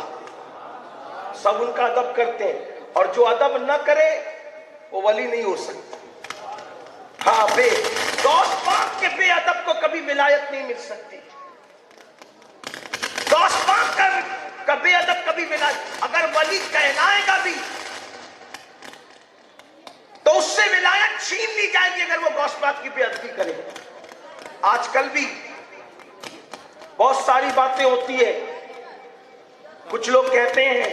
سب ان کا ادب کرتے ہیں. اور جو ادب نہ کرے وہ ولی نہیں ہو سکتا. ہاں غوث پاک کے بے ادب کو کبھی ولایت نہیں مل سکتی. غوث پاک کا بے ادب کبھی ولایت, اگر ولی کہلائے گا بھی تو اس سے ولایت چھین لی جائے گی اگر وہ غوث پاک کی بے ادبی کرے. آج کل بھی بہت ساری باتیں ہوتی ہے. کچھ لوگ کہتے ہیں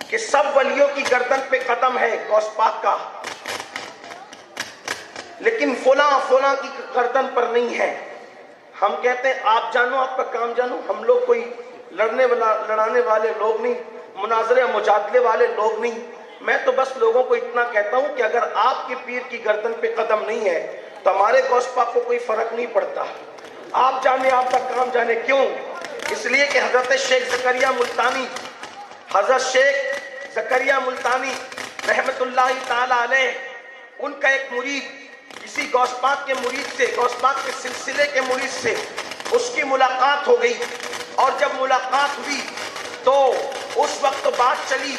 کہ سب ولیوں کی گردن پہ قدم ہے غوث پاک کا, لیکن فلاں کی گردن پر نہیں ہے. ہم کہتے ہیں آپ جانو, آپ کا کام جانو. ہم لوگ کوئی لڑانے والے لوگ نہیں, مناظرے مجادلے والے لوگ نہیں. میں تو بس لوگوں کو اتنا کہتا ہوں کہ اگر آپ کے پیر کی گردن پہ قدم نہیں ہے تو ہمارے غوث پاک کو کوئی فرق نہیں پڑتا. آپ جانے, آپ کا کام جانے. کیوں؟ اس لیے کہ حضرت شیخ زکریا ملتانی رحمت اللہ تعالی علیہ, ان کا ایک مرید کسی غوث پاک کے مرید سے, غوث پاک کے سلسلے کے مرید سے اس کی ملاقات ہو گئی. اور جب ملاقات ہوئی تو اس وقت بات چلی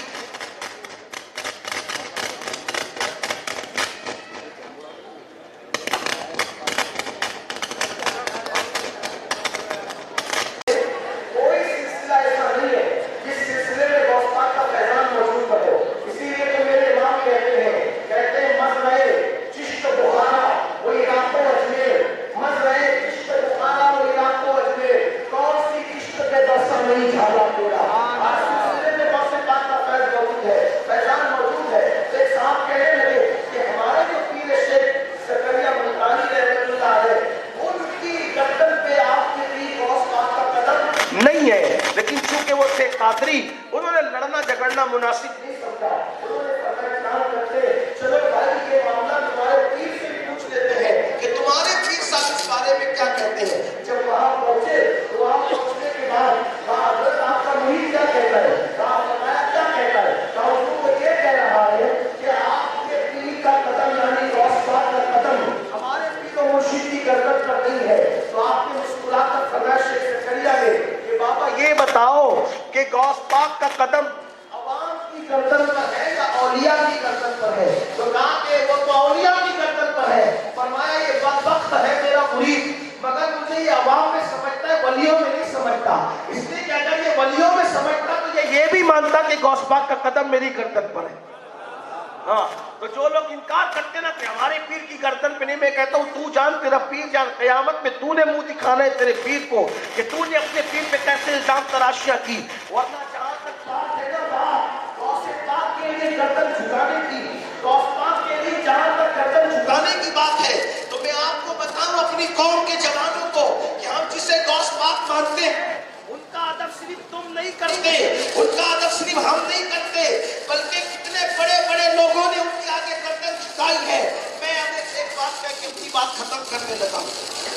قادری, انہوں نے لڑنا جھگڑنا مناسب نہیں سمجھا. انہوں نے فرمایا کام کرتے چلو بھائی یہ معاملہ تمہارے پیر سے بھی پوچھ لیتے ہیں کہ تمہارے پیر صاحب اس بارے میں کیا کہتے ہیں. جب وہاں پہنچے تو وہاں پہنچنے کے بعد حضرت آپ کا مرید کیا کہتا ہے, فرمایا کیا کہتا ہے, حضور کو یہ کہہ رہا ہے کہ آپ کے پیر کا قدم یعنی غوث پاک کا قدم ہمارے پیر و مرشد کی گردن پر نہیں ہے. تو آپ نے مسکرا کر فرمایا شیخ زکریا نے کہ بابا یہ بتاؤ کہ غوث پاک کا قدم عوام کی گردن پر ہے یا اولیاء کی گردن پر ہے. تو کہا کہ وہ تو اولیاء کی گردن پر ہے. فرمایا یہ بدبخت ہے میرا مرید, مگر مجھے یہ عوام میں سمجھتا ہے ولیوں میں نہیں سمجھتا. اس لیے کہ اگر یہ ولیوں میں سمجھتا تو یہ بھی مانتا کہ غوث پاک کا قدم میری گردن پر ہے. ہاں تو جو لوگ انکار کرتے نا کہ ہمارے پیر کی گردن پہ نہیں, میں کہتا ہوں تو جان, تیرا پیر جان, قیامت میں تو نے منہ دکھانا ہے تیرے پیر کو کہ تو نے اپنے پیر پہ کیسے الزام تراشیاں کی. ورنہ جہاں تک بات ہے نا بات غوث پاک کے لیے گردن جھکانے کی, غوث پاک کے لیے جہاں تک گردن جھکانے کی بات ہے تو میں آپ کو بتاؤں اپنی قوم کے جوانوں کو کہ ہم جسے غوث پاک سیکھتے, ان کا ادب صرف ہم نہیں کرتے بلکہ کتنے بڑے بڑے لوگوں نے ان کے آگے گردن جھکائی ہے. میں اب ایک بات کہہ کے اپنی بات ختم کرنے لگا ہوں.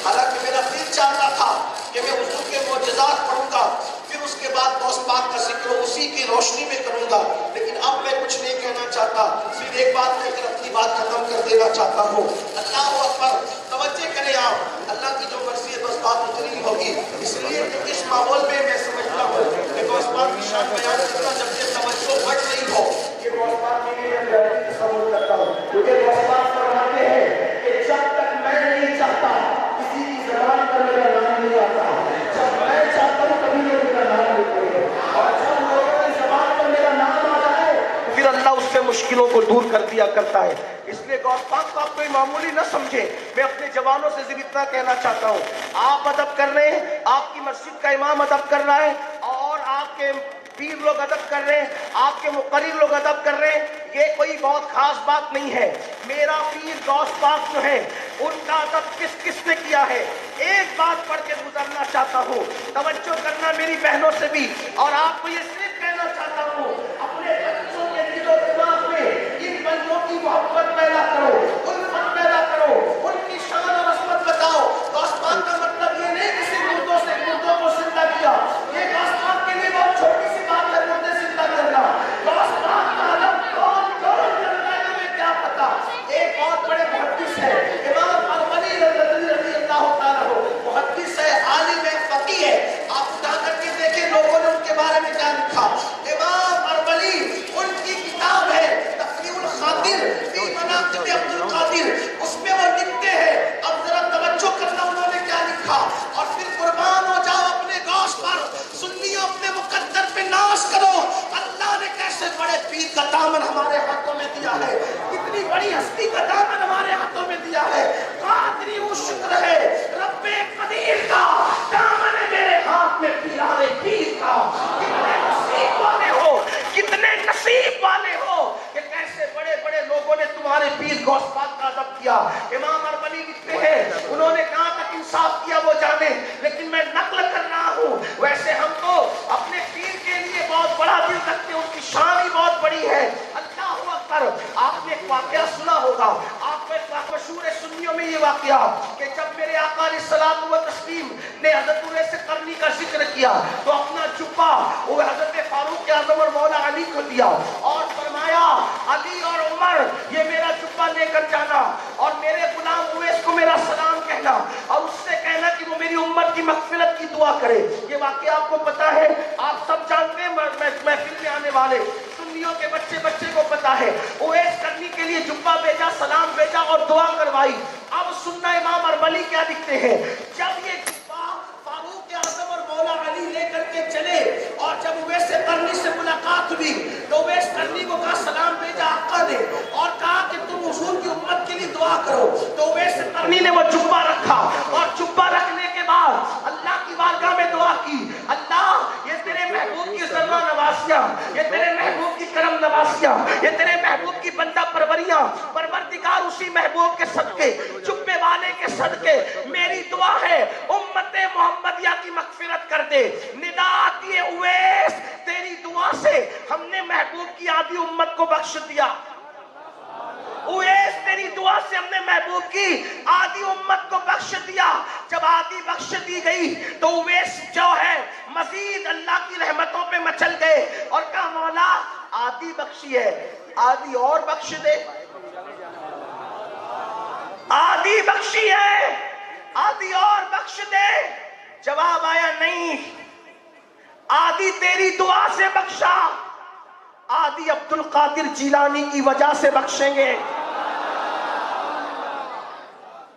حالانکہ میرا دل چاہتا تھا کہ میں حضور کے معجزات پڑھوں گا, پھر اس کے بعد غوث پاک کا ذکر اسی کی روشنی میں کروں گا, لیکن اب میں کچھ نہیں کہنا چاہتا, صرف ایک بات کہہ کر اپنی بات ختم کر دینا چاہتا ہوں. اللہ اکبر, توجہ کریں آپ, اللہ کی جو مرضی ہے بس بات اتنی ہوگی. اس لیے کہ اس ماحول میں میں سمجھتا ہوں کہ غوث پاک کی شان بیان کرنا جب سے توجہ بڑھ رہی ہو, یہ غوث پاک کے لیے میں تصور کرتا ہوں, کیونکہ غوث پاک فرماتے ہیں کہ جب تک میں نہیں چاہتا کسی کی زبان پر میرا نام نہیں آتا, جب میں چاہتا ہوں کبھی لوگ میرا نام نہیں پڑے, اور جب لوگوں کی زبان پر میرا نام آ جائے پھر اللہ اس سے مشکلوں کو دور کر دیا کرتا ہے. اس لیے غوث پاک کو آپ کوئی معمولی نہ سمجھیں. میں اپنے جوانوں سے صرف اتنا کہنا چاہتا ہوں, آپ ادب کر رہے ہیں, آپ کی مسجد کا امام ادب کر رہا ہے, اور آپ کے پیر لوگ ادب کر رہے ہیں, آپ کے مقرر لوگ ادب کر رہے ہیں, یہ کوئی بہت خاص بات نہیں ہے. میرا پیر غوث پاک جو ہے ان کا ادب کس کس نے کیا ہے, ایک بات پڑھ کے گزرنا چاہتا ہوں. توجہ کرنا میری بہنوں سے بھی, اور آپ کو یہ صرف کہنا چاہتا ہوں, اپنے بچوں کے دل و دماغ میں ان بندوں کی محبت پیدا کرو, الفت پیدا کرو, ان کی شان اور عظمت بتاؤ. غوث پاک کا مطلب یہ نہیں کہ صرف مردوں کو زندہ کیا, یہ غوث پاک کے لیے بہت چھوٹی سی بات ہے مردے زندہ کرنا. غوث پاک کا ادب کون کرتا ہے تمہیں کیا پتا. ایک بہت بڑے محدث ہے امام ارملی رضی اللہ تعالیٰ عنہ, محدث ہے, عالم ہے, فقیہ ہے. آپ اٹھا کر کے دیکھیں لوگوں نے ان کے بارے میں کیا لکھا. امام ارملی, ان کی کتاب ہے تقریب الخاطر فی مناقب عبد القادر, اس میں وہ لکھتے ہیں, اب ذرا توجہ کرنا انہوں نے کیا لکھا, اور پھر قربان ہو جاؤ اپنے غوث پر, سنیو اپنے مقدر پہ ناز کرو. اللہ نے کیسے بڑے پیر کا دامن ہمارے ہاتھوں میں دیا ہے, کتنی بڑی ہستی کا دامن ہمارے ہاتھوں میں دیا ہے. قادری وہ شکر ہے رب قدیر کا دامن ہے میرے ہاتھ میں, پیارے پیر کا. کتنے نصیب والے ہو, کتنے نصیب والے ہو کہ کیسے بڑے بڑے لوگوں نے تمہارے پیر غوث پاک کا ادب کیا. امام ارملی لکھتے ہیں, انہوں نے کہاں تک انصاف کیا وہ جانے, لیکن میں نقل کر رہا ہوں. ویسے ہم تو اپنے پیر کے لیے بہت بڑا دل رکھتے ہیں, ان کی شان ہی بہت بڑی ہے. اللہ اکبر, آپ نے ایک واقعہ سنا ہوگا, آپ کو ایک مشہور سنیوں میں یہ واقعہ کہ جب میرے آقا علیہ الصلوۃ والتسلیم نے حضرت اویس قرنی کا ذکر کیا تو اپنا جبہ وہ حضرت فاروق اعظم اور مولا علی کو دیا, اور فرمایا علی اور عمر یہ میرا جبہ لے کر جانا, اور میرے غلام اویس کو میرا سلام کہنا, اور اس سے کہنا کہ وہ میری امت کی مغفرت کی دعا کرے. یہ واقعہ آپ کو پتا ہے, آپ سب جانتے ہیں, محفل میں آنے والے سنیوں کے بچے کو پتا ہے. اویس کرنی کے لیے جبہ بھیجا, سلام بھیجا اور دعا کروائی. اب سننا امام ارملی کیا لکھتے ہیں, جب یہ جبہ فاروق اعظم اور مولا علی لے کر کے چلے, اور جب اویس قرنی سے ملاقات ہوئی تو اویس قرنی کو کہا, سلام بھیجا آقا نے, اور کہا کہ تم حضور کی امت کے لیے دعا کرو. تو اویس قرنی نے وہ جبہ رکھا, اور جبہ رکھنے کے بعد اللہ کی بارگاہ میں دعا کی, اللہ یہ تیرے محبوب کی ذرہ نوازیاں, یہ تیرے محبوب کی کرم نوازیاں, یہ تیرے محبوب کی بندہ پروریاں, پروردگار اسی محبوب کے صدقے, جبے والے کے صدقے میری دعا ہے امت محمدیہ کی مغفرت کر دے. ندا آتی ہے, اویس تیری دعا سے ہم نے محبوب کی آدھی امت کو بخش دیا. اویس تیری دعا سے ہم نے محبوب کی آدھی امت کو بخش دیا. جب آدھی بخش دی گئی تو اویس جو ہے مزید اللہ کی رحمتوں پہ مچل گئے, اور کہا مولا آدھی بخشی ہے, آدھی اور بخش دے. آدھی بخشی ہے, آدھی اور بخش دے. جواب آیا نہیں, آدھی تیری دعا سے بخشا, آدھی عبد القادر جیلانی کی وجہ سے بخشیں گے.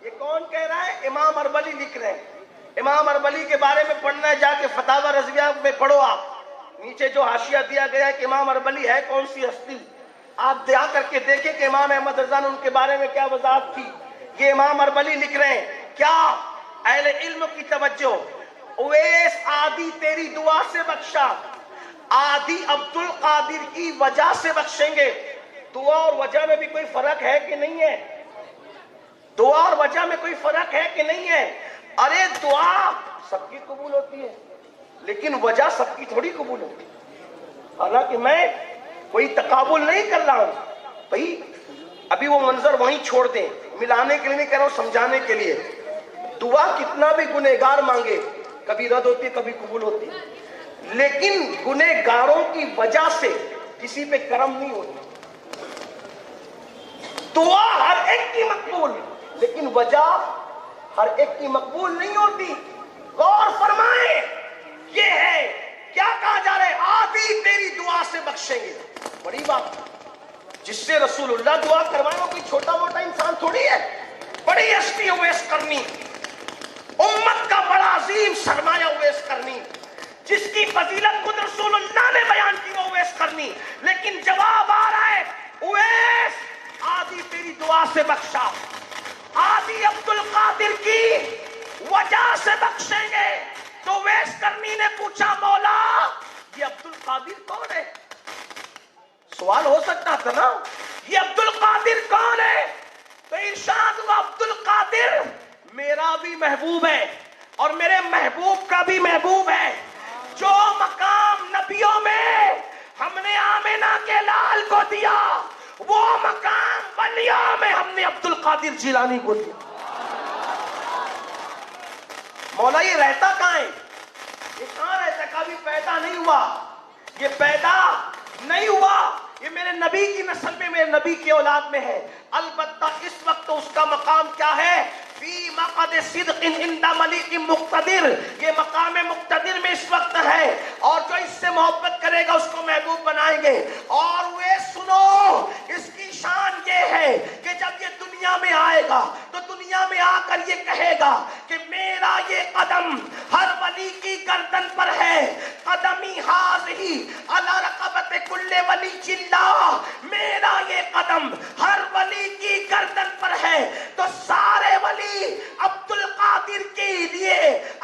یہ کون کہہ رہا ہے؟ امام ارملی لکھ رہے ہیں. امام ارملی کے بارے میں پڑھنا ہے, جا کے فتاوی رضویہ میں پڑھو. آپ نیچے جو حاشیہ دیا گیا ہے کہ امام ارملی ہے کون سی ہستی, آپ دیا کر کے دیکھیں کہ امام احمد رضا نے ان کے بارے میں کیا وضاحت کی. یہ امام ارملی لکھ رہے ہیں. کیا اہل علم کی توجہ, اویس آدھی تیری دعا سے بخشا, آدھی عبد القادر کی وجہ سے بخشیں گے. دعا اور وجہ میں بھی کوئی فرق ہے کہ نہیں ہے؟ دعا اور وجہ میں کوئی فرق ہے کہ نہیں ہے؟ ارے دعا سب کی قبول ہوتی ہے, لیکن وجہ سب کی تھوڑی قبول ہوتی ہے. حالانکہ میں کوئی تقابل نہیں کر رہا ہوں بھائی، ابھی وہ منظر وہیں چھوڑ دیں، ملانے کے لیے نہیں کہہ رہا ہوں، سمجھانے کے لیے. دعا کتنا بھی گنہگار مانگے کبھی رد ہوتی ہے کبھی قبول ہوتی ہے، لیکن گنہگاروں کی وجہ سے کسی پہ کرم نہیں ہوتی. دعا ہر ایک کی مقبول، لیکن وجہ ہر ایک کی مقبول نہیں ہوتی. غور فرمائیں، یہ ہے کیا کہا جا رہا ہے؟ آدھی تیری دعا سے بخشیں گے. بڑی بات، جس سے رسول اللہ دعا کروائے وہ کوئی چھوٹا موٹا انسان تھوڑی ہے، بڑی ہستی اویس کرنی، امت کا بڑا عظیم سرمایہ اویس کرنی، جس کی فضیلت خود رسول اللہ نے بیان کی وہ اویس کرنی. لیکن جواب آ رہا ہے، اویس آدھی تیری دعا سے بخشا، آدھی عبد القادر کی وجہ سے بخشیں گے. تو اویس کرنی نے پوچھا، مولا یہ عبد القادر کون ہے؟ سوال ہو سکتا تھا نا، یہ عبد القادر کون ہے؟ تو ارشاد ہوا، عبد القادر میرا بھی محبوب ہے اور میرے محبوب کا بھی محبوب ہے. جو مقام نبیوں میں ہم نے آمینہ کے لال کو دیا، وہ مقام ولیوں میں ہم نے عبد القادر جیلانی کو دیا. مولا یہ رہتا کہاں ہے؟ یہ کہاں رہتا ہے؟ کبھی پیدا نہیں ہوا، یہ پیدا نہیں ہوا، یہ میرے نبی کی نسل میں، میرے نبی کی اولاد میں ہے. البتہ اس وقت اس کا مقام کیا ہے؟ فی مقعد صدق عند ملیک مقتدر، یہ مقام مقتدر میں اس وقت ہے، اور جو اس سے محبت کرے گا اس کو محبوب بنائیں گے. اور وہ سنو، اس کی شان یہ ہے کہ جب یہ دنیا میں آئے گا تو دنیا میں آ کر یہ کہے گا کہ میرا یہ قدم ہر ولی کی گردن پر ہے، قدمی ہاذہی علی رقبت کل ولی اللہ، میرا یہ قدم ہر ولی کی گردن پر ہے. تو سارے ولی عبد القادر کے لیے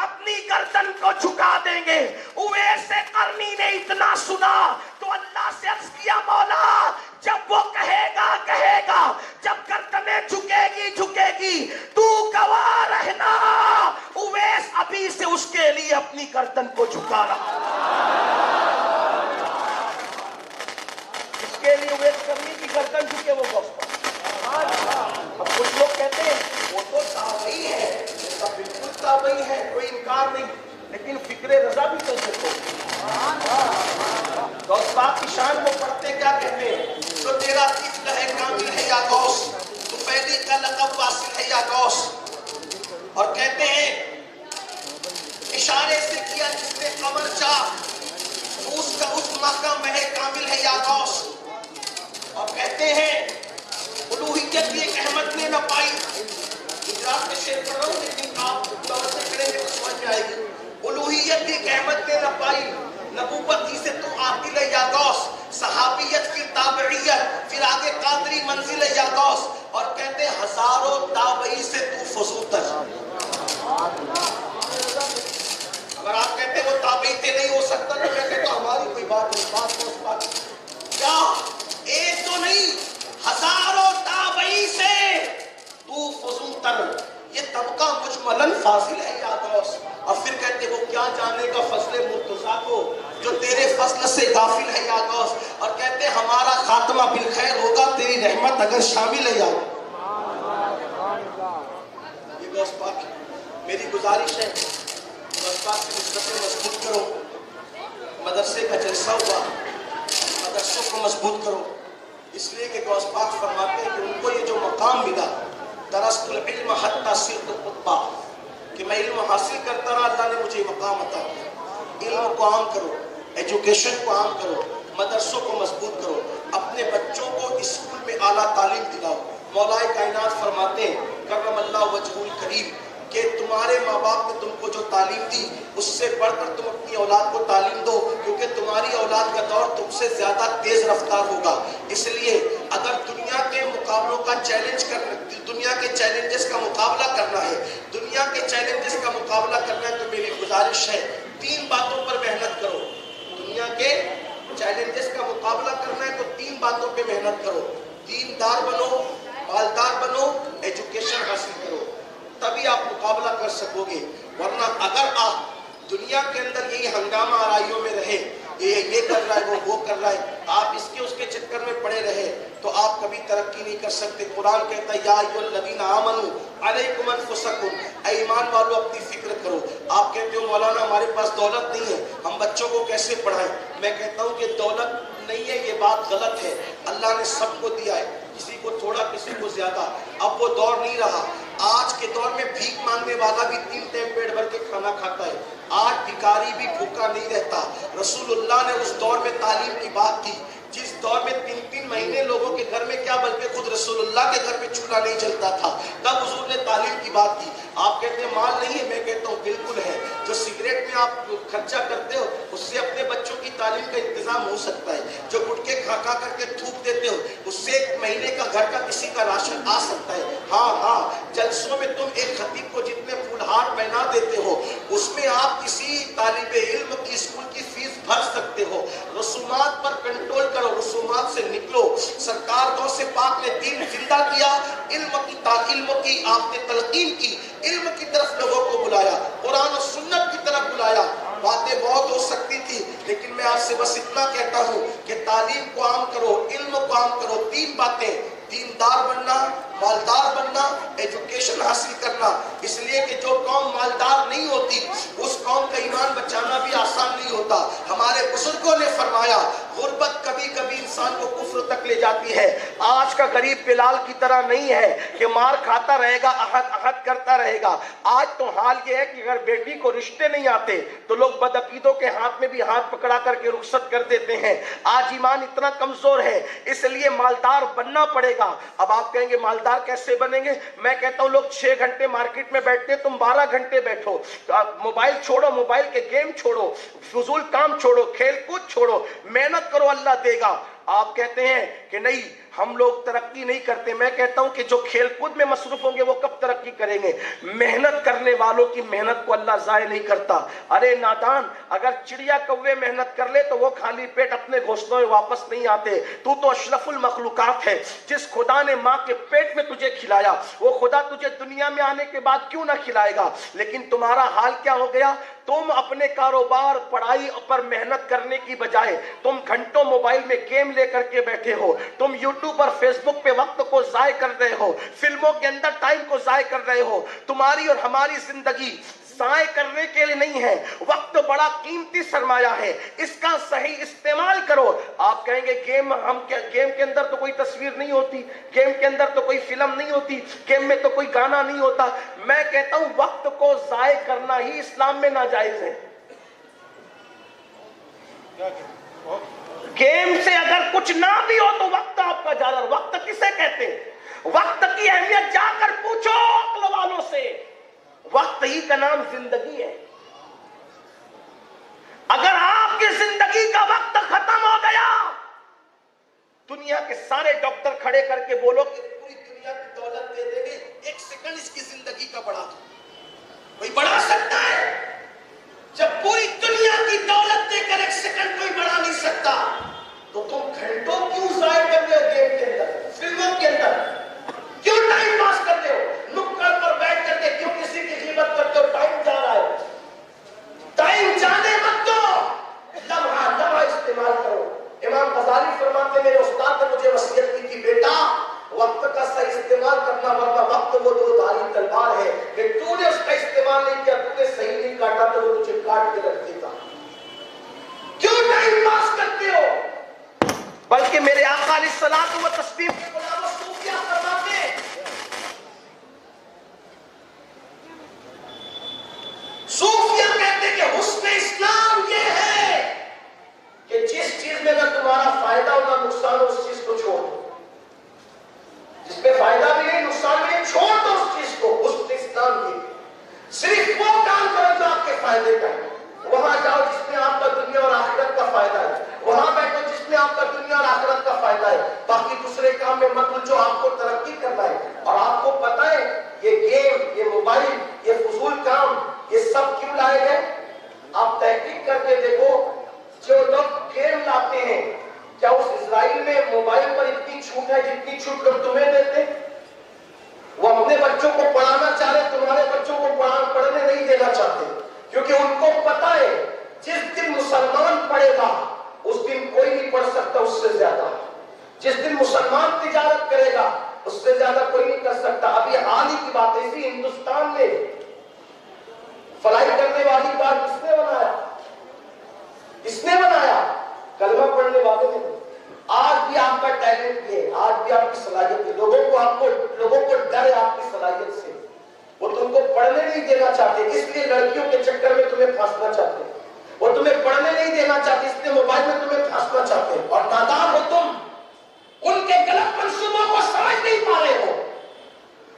اپنی گردن کو جھکا دیں گے. اویس قرنی نے اتنا سنا تو اللہ سے عرض کیا، مولا جب وہ کہے گا، جب گردنیں جھکے گی تو گواہ رہنا، اویس ابھی سے اس کے لیے اپنی گردن کو جھکا رہا. اس کے لیے اویس قرنی کی گردن جھکے وہ گوشت. اب کچھ لوگ کہتے ہیں وہ تو تابعی ہے، تو بالکل تابعی ہے، کوئی انکار نہیں، لیکن فکر رضا بھی تو دیکھو. غوث پاک کی شان کو پڑھتے کیا کہتے ہیں؟ تو تیرا طفل ہے کامل ہے یا غوث، تو پہلی کا لقب واصل ہے یا غوث. اور کہتے ہیں اشارے سے کیا جس نے قمر چاہ، اس کا اس ماہ کا مہ کامل ہے یا غوث. اور کہتے ہیں الوہیت کی ایک احمد نے نہ پائی. گجرات میں شعر پڑھ رہا ہوں لیکن آپ دور سے کریں گے تو سمجھ میں آئے گی. الوہیت کی ایک احمد نے نہ پائی، نبوت ہی سے تو عاقل ہے یا غوث، صحابیت کی تابعیت پھر آگے قادری منزل ہے یا غوث. اور کہتے ہیں ہزاروں تابعی سے تو فضوتر. اگر آپ کہتے ہیں وہ تابعی تھے نہیں ہو سکتا تو میں کہتا ہوں ہماری کوئی بات نہیں، بات کیا ایک تو نہیں، ہزاروں تابعی سے تو فضوتر. یہ طبقہ مجملاً فاضل ہے یا غوث. اور پھر کہتے وہ کیا جانے گا فضل مرتضیٰ کو جو تیرے فضل سے غافل ہے یا غوث. اور کہتے ہمارا خاتمہ بالخیر ہوگا تیری رحمت اگر شامل ہے یا غوث. یہ غوث پاک میری گزارش ہے، غوث پاک کی نسبتیں مضبوط کرو. مدرسے کا جلسہ ہوا، مدرسوں کو مضبوط کرو، اس لیے کہ غوث پاک فرماتے ہیں کہ ان کو یہ جو مقام ملا، درست العلم حتی صرت القطبہ، کہ میں علم حاصل کرتا رہا، اللہ نے مجھے مقام عطا کیا. علم کو عام کرو، ایجوکیشن کو عام کرو، مدرسوں کو مضبوط کرو، اپنے بچوں کو اسکول میں اعلیٰ تعلیم دلاؤ. مولا کائنات فرماتے ہیں کرم اللہ وجہ الکریم کہ تمہارے ماں باپ نے تم کو جو تعلیم دی اس سے بڑھ کر تم اپنی اولاد کو تعلیم دو، کیونکہ تمہاری اولاد کا دور تم سے زیادہ تیز رفتار ہوگا. اس لیے اگر دنیا کے مقابلوں کا چیلنج کرنا، دنیا کے چیلنجز کا مقابلہ کرنا ہے، دنیا کے چیلنجز کا مقابلہ کرنا ہے تو میری گزارش ہے 3 باتوں پر محنت کرو. دنیا کے چیلنجز کا مقابلہ کرنا ہے تو 3 باتوں پہ محنت کرو. دیندار بنو، مالدار بنو، ایجوکیشن حاصل کرو، تبھی آپ مقابلہ کر سکو گے. ورنہ اگر آپ دنیا کے اندر یہی ہنگامہ آرائیوں میں رہے یہ کر رہا ہے, وہ کر رہا ہے, آپ اس کے چکر میں پڑے رہے تو آپ کبھی ترقی نہیں کر سکتے. قرآن کہتا ہے یا ایھا الذین آمنوا علیکم انفسکم, اے ایمان والو اپنی فکر کرو. آپ کہتے ہو مولانا ہمارے پاس دولت نہیں ہے, ہم بچوں کو کیسے پڑھائیں؟ میں کہتا ہوں کہ دولت نہیں ہے, یہ بات غلط ہے. اللہ نے سب کو دیا ہے, کسی کو تھوڑا کسی کو زیادہ. اب وہ دور نہیں رہا. آج کے دور میں بھیک مانگنے والا بھی 3 ٹائم پیٹ بھر کے کھانا کھاتا ہے. آج بھکاری بھی بھوکا نہیں رہتا. رسول اللہ نے اس دور میں تعلیم کی بات کی جس دور میں 3 مہینے لوگوں کے گھر میں کیا بلکہ خود رسول اللہ کے گھر میں چولہا نہیں جلتا تھا. تب حضور نے تعلیم کی بات کی. آپ کہتے ہیں مال نہیں ہے, میں کہتا ہوں بالکل ہے. جو سگریٹ میں آپ خرچہ کرتے ہو اس سے اپنے بچوں کی تعلیم کا انتظام ہو سکتا ہے. جو گٹکے کھا کر کے تھوک دیتے ہو اس سے 1 مہینے کا گھر کا کسی کا راشن آ سکتا ہے. ہاں جلسوں میں تم ایک خطیب کو جتنے پھولہار پہنا دیتے ہو اس میں آپ کسی طالب علم کی اسکول کی فیس بھر سکتے ہو. رسومات پر کنٹرول کرو, رسومات سے نکلو. سرکار غوث پاک نے دین زندہ کیا, علم کی آپ نے تلقین کی, علم کی طرف لوگوں کو بلایا, قرآن و سنت کی طرف بلایا. باتیں بہت ہو سکتی تھی لیکن میں آپ سے بس اتنا کہتا ہوں کہ تعلیم کو عام کرو, علم کو عام کرو. 3 باتیں, دیندار بننا, مالدار بننا, ایجوکیشن حاصل کرنا. اس لیے کہ جو قوم مالدار نہیں ہوتی اس قوم کا ایمان بچانا بھی آسان نہیں ہوتا. ہمارے بزرگوں نے فرمایا غربت کبھی کبھی انسان کو کفر تک لے جاتی ہے. آج کا غریب بلال کی طرح نہیں ہے کہ مار کھاتا رہے گا, احد کرتا رہے گا. آج تو حال یہ ہے کہ اگر بیٹی کو رشتے نہیں آتے تو لوگ بدعقیدوں کے ہاتھ میں بھی ہاتھ پکڑا کر کے رخصت کر دیتے ہیں. آج ایمان اتنا کمزور ہے, اس لیے مالدار بننا پڑے گا. اب آپ کہیں گے مالدار کیسے بنیں گے؟ میں کہتا ہوں لوگ 6 گھنٹے مارکیٹ میں بیٹھتے ہیں, تم 12 گھنٹے بیٹھو. موبائل چھوڑو, موبائل کے گیم چھوڑو, فضول کام چھوڑو, کھیل کود چھوڑو, محنت کرو, اللہ دے گا. آپ کہتے ہیں کہ نہیں ہم لوگ ترقی نہیں کرتے. میں کہتا ہوں کہ جو کھیل کود میں مصروف ہوں گے وہ کب ترقی کریں گے؟ محنت کرنے والوں کی محنت کو اللہ ضائع نہیں کرتا. ارے نادان, اگر چڑیا کوے محنت کر لے تو وہ خالی پیٹ اپنے گھونسلوں میں واپس نہیں آتے. تو اشرف المخلوقات ہے. جس خدا نے ماں کے پیٹ میں تجھے کھلایا وہ خدا تجھے دنیا میں آنے کے بعد کیوں نہ کھلائے گا؟ لیکن تمہارا حال کیا ہو گیا؟ تم اپنے کاروبار, پڑھائی پر محنت کرنے کی بجائے تم گھنٹوں موبائل میں گیم لے کر کے بیٹھے ہو. تم یوٹیوب اور فیس بک پہ وقت کو ضائع کر رہے ہو, فلموں کے اندر ٹائم کو ضائع کر رہے ہو. تمہاری اور ہماری زندگی ضائع کرنے کے لیے نہیں ہے. وقت بڑا قیمتی سرمایہ ہے, اس کا صحیح استعمال کرو. آپ کہیں گے گیم کے اندر تو کوئی تصویر نہیں ہوتی, گیم کے اندر تو کوئی فلم نہیں ہوتی, گیم میں تو کوئی گانا نہیں ہوتا. میں کہتا ہوں وقت کو ضائع کرنا ہی اسلام میں ناجائز ہے. گیم سے اگر کچھ نہ بھی ہو تو وقت آپ کا جا رہا. وقت کسے کہتے ہیں؟ وقت کی اہمیت جا کر پوچھو عقل والوں سے. وقت ہی کا نام زندگی ہے. اگر آپ کی زندگی کا وقت ختم ہو گیا, دنیا کے سارے ڈاکٹر کھڑے کر کے بولو کہ پوری دنیا کی دولت دے دیں گے, 1 سیکنڈ اس کی زندگی کا بڑھا دو. کوئی بڑھا سکتا ہے؟ جب پوری دنیا کی دولت دے کر 1 سیکنڈ کوئی بڑھا نہیں سکتا تو تم گھنٹوں کیوں ضائع کر رہے ہو گیم کے اندر, فلموں کے اندر؟ کیوں ٹائم پاس کرتے ہو؟ نکڑ پر بیٹھ کر کے کیوں کسی کی غیبت کرتے ہو؟ ٹائم جا رہا ہے. ٹائم جانے مت دو, لمحہ استعمال کرو. امام غزالی فرماتے میرے استاد نے مجھے وصیت کی تھی, بیٹا وقت کا صحیح استعمال کرنا, ورنہ وقت وہ 2 دھاری تلوار ہے کہ تو نے اس کا استعمال نہیں کیا, تو نے صحیح نہیں کاٹا تو وہ تجھے کاٹ کے رکھ دیتا. کیوں ٹائم پاس کرتے ہو؟ بلکہ میرے آقا علیہ الصلوۃ والتسلیم کے غلام صوفیہ فرماتے ہیں, صوفیہ کہتے کہ حسن اسلام یہ ہے کہ جس چیز میں نہ تمہارا فائدہ ہو نہ نقصان ہو اس چیز کو چھوڑ دو. جس میں فائدہ بھی نہیں نقصان بھی نہیں, چھوڑ دو اس چیز کو. حسن اسلام یہ صرف وہ کام کرو جو آپ کے فائدے کا ہے. وہاں جاؤ جس میں آپ کا دنیا اور آخرت کا فائدہ ہے, وہاں بیٹھو جس میں آپ کا دنیا اور آخرت کا فائدہ ہے. باقی دوسرے کام میں مت الجھو, آپ کو ترقی کرنا ہے. اور آپ کو پتہ ہے یہ گیم, یہ موبائل, یہ فضول کام, یہ سب کیوں لائے گئے؟ آپ تحقیق کر کے دیکھو, جو لوگ گیم لاتے ہیں کیا اس اسرائیل میں موبائل پر اتنی چھوٹ ہے جتنی چھوٹ لوگ تمہیں دیتے؟ وہ اپنے بچوں کو پڑھانا چاہ رہے, تمہارے بچوں کو پڑھنے نہیں دینا چاہتے, کیونکہ ان کو پتہ ہے جس دن مسلمان پڑھے گا اس دن کوئی نہیں پڑھ سکتا اس سے زیادہ. جس دن مسلمان تجارت کرے گا اس سے زیادہ کوئی نہیں کر سکتا. ابھی حال ہی کی بات ہے، اسی ہندوستان میں فلائی کرنے والی کار کس نے بنایا؟ کس نے بنایا؟ کلمہ پڑھنے والے نے. آج بھی آپ کا ٹیلنٹ ہے، آج بھی آپ کی صلاحیت ہے. لوگوں کو ڈر ہے آپ کی صلاحیت سے. وہ تم کو پڑھنے نہیں دینا چاہتے، اس لیے لڑکیوں کے چکر میں تمہیں پھانسنا چاہتے ہیں. وہ تمہیں پڑھنے نہیں دینا چاہتے، اس لیے موبائل میں تمہیں پھانسنا چاہتے ہیں. اور نادان ہو تم، ان کے غلط منصوبوں کو سمجھ نہیں پا رہے ہو.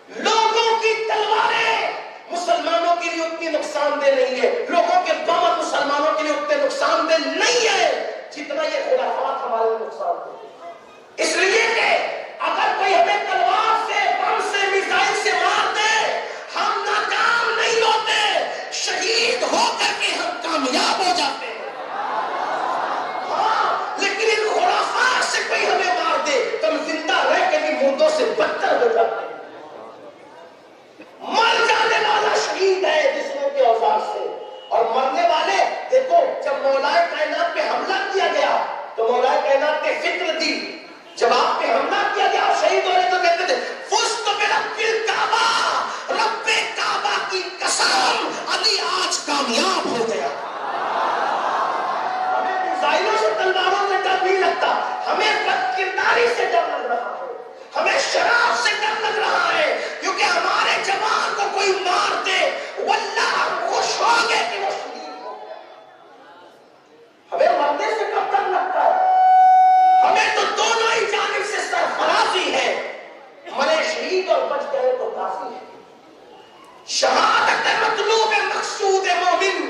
لوگوں کی تلواریں مسلمانوں کے لیے اتنی نقصان دہ نہیں ہے، لوگوں کے بم مسلمانوں کے لیے اتنے نقصان دہ نہیں ہے جتنا یہ خرافات ہمارے لیے نقصان دہ. اس لیے کہ اگر کوئی ہمیں تلوار سے، بم سے، میزائل سے مار دے، ہم ناکام نہیں ہوتے، شہید ہو کر کے ہم کامیاب ہو جاتے ہیں. ہاں، لیکن ان خرافات سے کوئی ہمیں مار دے تو ہم زندہ رہ کے بھی مردوں سے بدتر ہو جاتے ہیں. مر جانے والا شہید ہے جسموں کے اوزار سے، اور مرنے والے دیکھو جب مولائے کائنات پہ حملہ کیا گیا تو مولائے کائنات نے فکر دی. جب آپ پہ حملہ کیا گیا شہید ہو رہے تو کہتے تھے فزت برب الکعبہ، رب کعبہ کی قسم علی آج کامیاب ہو گیا. ہمیں میزائلوں سے، تلواروں سے ڈر نہیں لگتا، ہمیں بد کرداری سے ڈر لگ رہا ہے، ہمیں شراب سے ڈر لگ رہا ہے، کیونکہ ہمارے جوان کو کوئی مار دے واللہ ہم خوش ہوں گے کہ وہ شہید ہو گیا. ہمیں مرنے سے کب ڈر لگتا ہے؟ ہمیں تو دونوں ہی جانب سے سرفرازی ہے. مرے شہید اور بچ گئے تو کافی ہے. شہادت مطلوب مقصود مومن،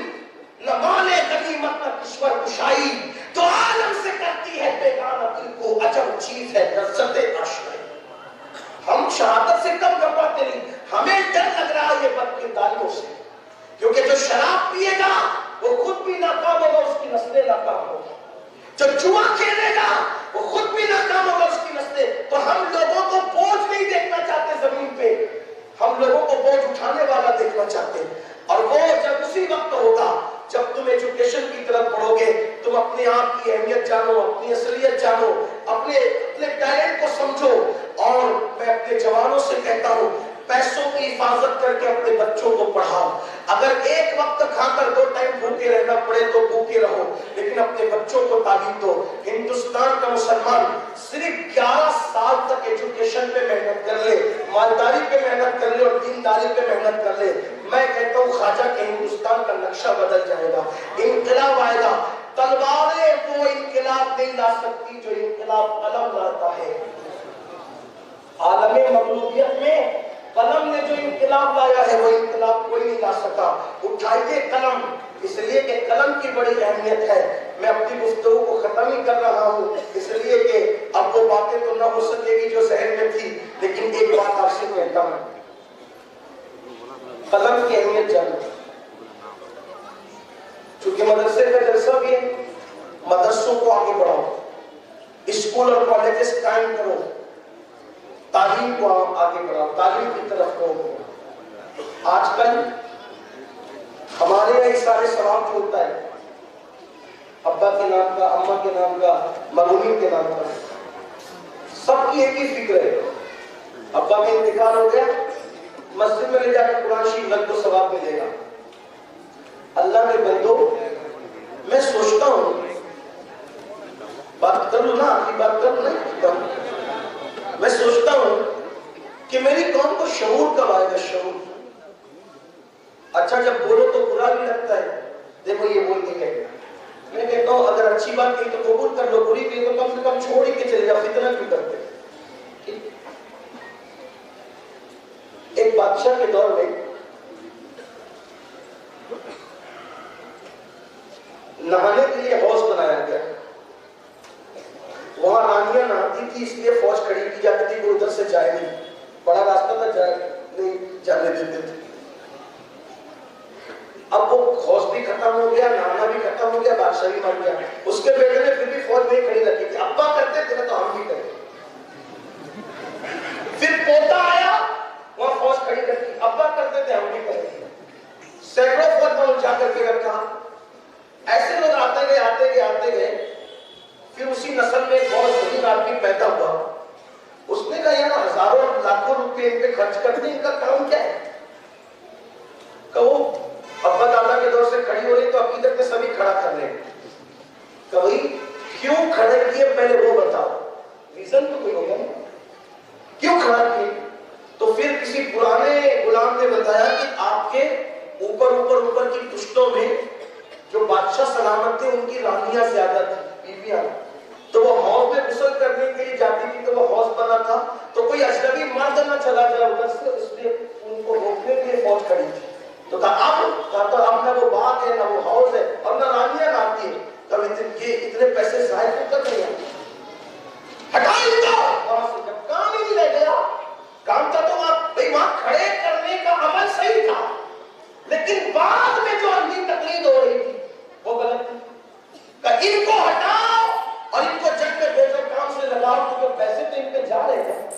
نہ مال غنیمت نہ کشور کشائی، تو عالم سے کرتی ہے بیگانہ دل کو عجب چیز ہے لذت آشنائی. ہم شہادت سے کم گھبراتے نہیں، ہمیں ڈر لگ رہا ہے یہ بد کرداریوں سے، کیونکہ جو شراب پیے گا وہ خود بھی ناکام ہوگا، اس کی نسلیں ناکام ہوگا. جو جوا کھیلے گا وہ خود بھی ناکام ہوگا، اس کی نسلیں. تو ہم لوگوں کو بوجھ نہیں دیکھنا چاہتے زمین پہ، ہم لوگوں کو بوجھ اٹھانے والا دیکھنا چاہتے ہیں. اور وہ جب اسی وقت ہوگا جب تم ایجوکیشن کی طرف پڑھو گے، تم اپنے آپ کی اہمیت جانو، اپنی اصلیت جانو، اپنے ٹیلنٹ کو سمجھو. اور میں اپنے جوانوں سے کہتا ہوں پیسوں کی حفاظت کر کے اپنے بچوں کو پڑھاؤ. اگر ایک وقت کھا کر 2 ٹائم بھوکے رہنا پڑے تو بھوکے رہو، لیکن اپنے بچوں کو تعلیم دو. ہندوستان کا مسلمان صرف 11 سال تک ایجوکیشن پہ محنت کر لے، مالداری پہ محنت کر لے اور دینداری پہ محنت کر لے، میں کہتا ہوں خواجہ کے ہندوستان کا نقشہ بدل جائے گا، انقلاب آئے گا. تلواریں وہ انقلاب نہیں لا سکتی جو انقلاب قلم لاتا ہے. عالم مغلوبیت میں قلم نے جو انقلاب لایا ہے وہ انقلاب کوئی نہیں لا سکا. اٹھائیے قلم، اس لیے کہ قلم کی بڑی اہمیت ہے. میں اپنی گفتگو کو ختم ہی کر رہا ہوں اس لیے کہ اب وہ باتیں تو نہ ہو سکے گی جو ذہن میں تھی، لیکن ایک بات آپ سے کہتا ہوں، قلم کی اہمیت جانو. چونکہ مدرسے کا جلسہ بھی ہے، مدرسوں کو آگے بڑھاؤ، اسکول اور کالجز قائم کرو، تعلیم کو آگے بڑھاؤ، تعلیم کی طرف رہو. آج کل ہمارے یہاں اس سارے ثواب جو ہوتا ہے ابا کے نام کا، اماں کے نام کا، مرحومین کے نام کا، سب کی ایک ہی فکر ہے. ابا کا انتقال ہو گیا، مسجد میں لے جا کے قرآن شریف رکھ دو، ثواب ملے گا. اللہ کے بندو، میں سوچتا ہوں، بات کروں نا، آخری بات کروں نا، میں سوچتا ہوں کہ میری قوم کو شعور کب آئے گا؟ شعور. اچھا جب بولو تو برا بھی لگتا ہے، دیکھو یہ بول کے کہتے ہیں. میں کہتا ہوں اگر اچھی بات کہی تو قبول کر لو، بری کہی تو کم سے کم چھوڑ ہی کے چلے جاؤ، فتنہ کیوں کرتے. ایک بادشاہ کے دور میں نہانے کے لیے حوض بنایا گیا. وہاں رانیاں نہاتی تھی، اس لیے فوج کھڑی کی جاتی تھی کہ ادھر سے جائے نہیں، بڑا راستہ تھا، جائے نہیں جانے دیتے تھے. اب وہ حوض بھی ختم ہو گیا، نہانا بھی ختم ہو گیا، بادشاہ بھی مر گیا. اس کے بیٹے نے پھر بھی فوج میں کھڑی رکھی تھی. ابا کرتے تھے تو ہم بھی کرتے. پھر پوتا آیا، وہاں فوج کھڑی رکھی، ابا کرتے تھے ہم بھی کرتے. سینکڑوں فوج میں جا کر کے رکھا. ایسے روپے ان پہ خرچ کرتے ہیں، ان کا کام کیا ہے؟ کہو ابا دادا کے دور سے کھڑی ہو رہی تو عقیدت میں سبھی کھڑا کر رہے ہیں، کبھی کیوں کھڑے کیے پہلے وہ بتاؤ، ریزن تو کوئی ہوگا نہیں کیوں کھڑا کیے؟ تو پھر کسی پرانے غلام نے بتایا کہ آپ کے اوپر کی پشتوں میں جو بادشاہ سلامت تھے ان کی رانیاں زیادہ تھی، بیویاں، تو وہ حوض میں غسل کرنے کے لیے جاتی تھی، تو وہ حوض بنا تھا تو کوئی اجنبی مرد نہ چلا جائے ادھر سے، اس لیے ان کو روکنے کے لیے فوج کھڑی تھی۔ تو کہا اب نہ وہ باغ ہے نہ وہ حوض ہے اور نہ رانیاں آتی ہے، تب یہ اتنے پیسے ضائع کر رہے ہیں، ہٹا ان کو وہاں سے، جب کام ہی نہیں رہ گیا، کام تھا تو وہاں کھڑے کرنے کا عمل صحیح تھا، لیکن بعد میں جو اندھی تقلید ہو رہی تھی وہ غلط تھی، کہ ان کو ہٹاؤ اور ان کو جنگ میں بھیجو، کام سے لگاؤ، کیونکہ پیسے تو ان پہ جا رہے ہیں۔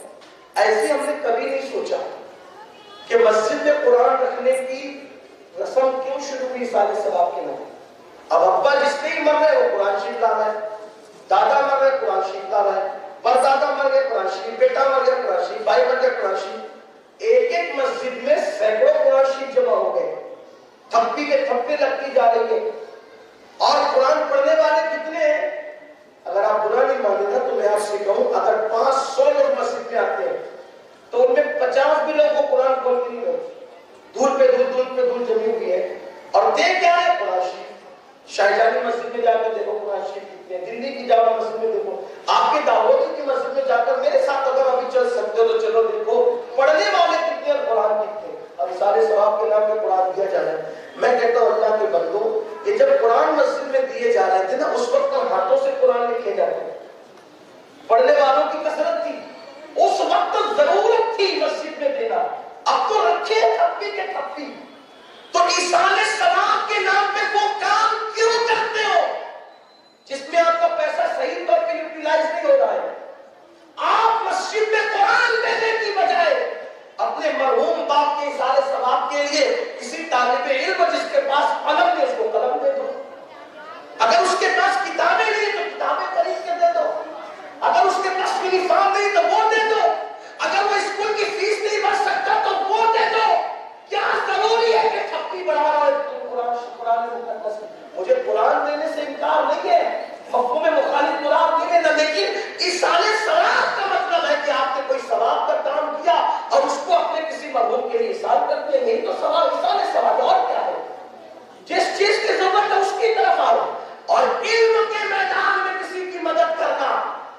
ایسے ہم نے کبھی نہیں سوچا کہ مسجد میں قرآن رکھنے کی رسم کیوں شروع ہوئی سال ثواب کے نام۔ اب ابا جس نے ہی مر رہے وہ قرآن شریف لا رہا ہے، دادا مر رہے قرآن شریف لا رہا ہے، پردادا مر گئے قرآن شریف، بیٹا مر گیا قرآن شریف، بھائی مر گیا قرآن شریف، ایک مسجد میں سینکڑوں قرآن شریف جمع ہو گئے، تھپی کے تھپے لگتی جا رہی ہے، اور قرآن پڑھنے والے کتنے ہیں؟ اگر آپ برا نہیں مانیں نا تو میں آپ سے کہوں، اگر 500 لوگ مسجد میں آتے ہیں تو ان میں 50 بھی لوگ وہ قرآن کھول کے نہیں رہتے، دھول پہ دھول جمی ہوئی ہے، اور دیکھ کیا ہے؟ قرآن شریف۔ شاہجہانی مسجد میں جا کر دیکھو قرآن شریف کتنے ہیں، دلی کی جامع مسجد میں دیکھو، آپ کے داؤدی کی مسجد میں جا کر میرے ساتھ اگر ابھی چل سکتے ہو تو چلو دیکھو پڑھنے والے کتنے اور قرآن کتنے، اب سارے ثواب کے نام میں قرآن دیا جا رہا ہے۔ میں کہتا ہوں اللہ کے بندو، یہ جب قرآن مسجد میں دیے جا رہے تھے نا، اس وقت ہم ہاتھوں سے قرآن لکھے جاتے ہیں، پڑھنے والوں کی کثرت تھی، اس وقت ضرورت تھی مسجد میں دینا، اب تو رکھے تھپی کے تھپی۔ تو ایصال ثواب کے نام پہ وہ کام کیوں کرتے ہو جس میں آپ کا پیسہ صحیح طور پہ یوٹیلائز نہیں ہو رہا ہے؟ آپ مسجد میں قرآن دینے کی بجائے اپنے مرحوم باپ کے ایصال ثواب کے لیے کسی طالب علم جس کے پاس قلم ہے اس کو قلم دے دو، اگر اس کے پاس کتابیں نہیں تو کتابیں خرید کے دے دو، اگر اس کے پاس یونیفارم نہیں تو وہ دے دو، اگر وہ اسکول کی فیس نہیں بھر سکتا تو وہ دے دو۔ کیا ضروری ہے کہ تھپی بڑھا رہا ہے قرآن مقدس؟ مجھے قرآن دینے سے انکار نہیں ہے، مفہوم مخالف قرآن نہیں دینا، لیکن ایصال ثواب کا مطلب ہے کہ آپ نے کوئی ثواب کا کام کیا اور اس کو اپنے کسی مرحوم کے لیے ایصال کرتے ہیں، یہی تو ثواب ایصال ثواب اور کیا ہے؟ جس چیز کی ضرورت ہے اس کی طرف آؤ، اور علم کے میدان میں کسی کی مدد کرنا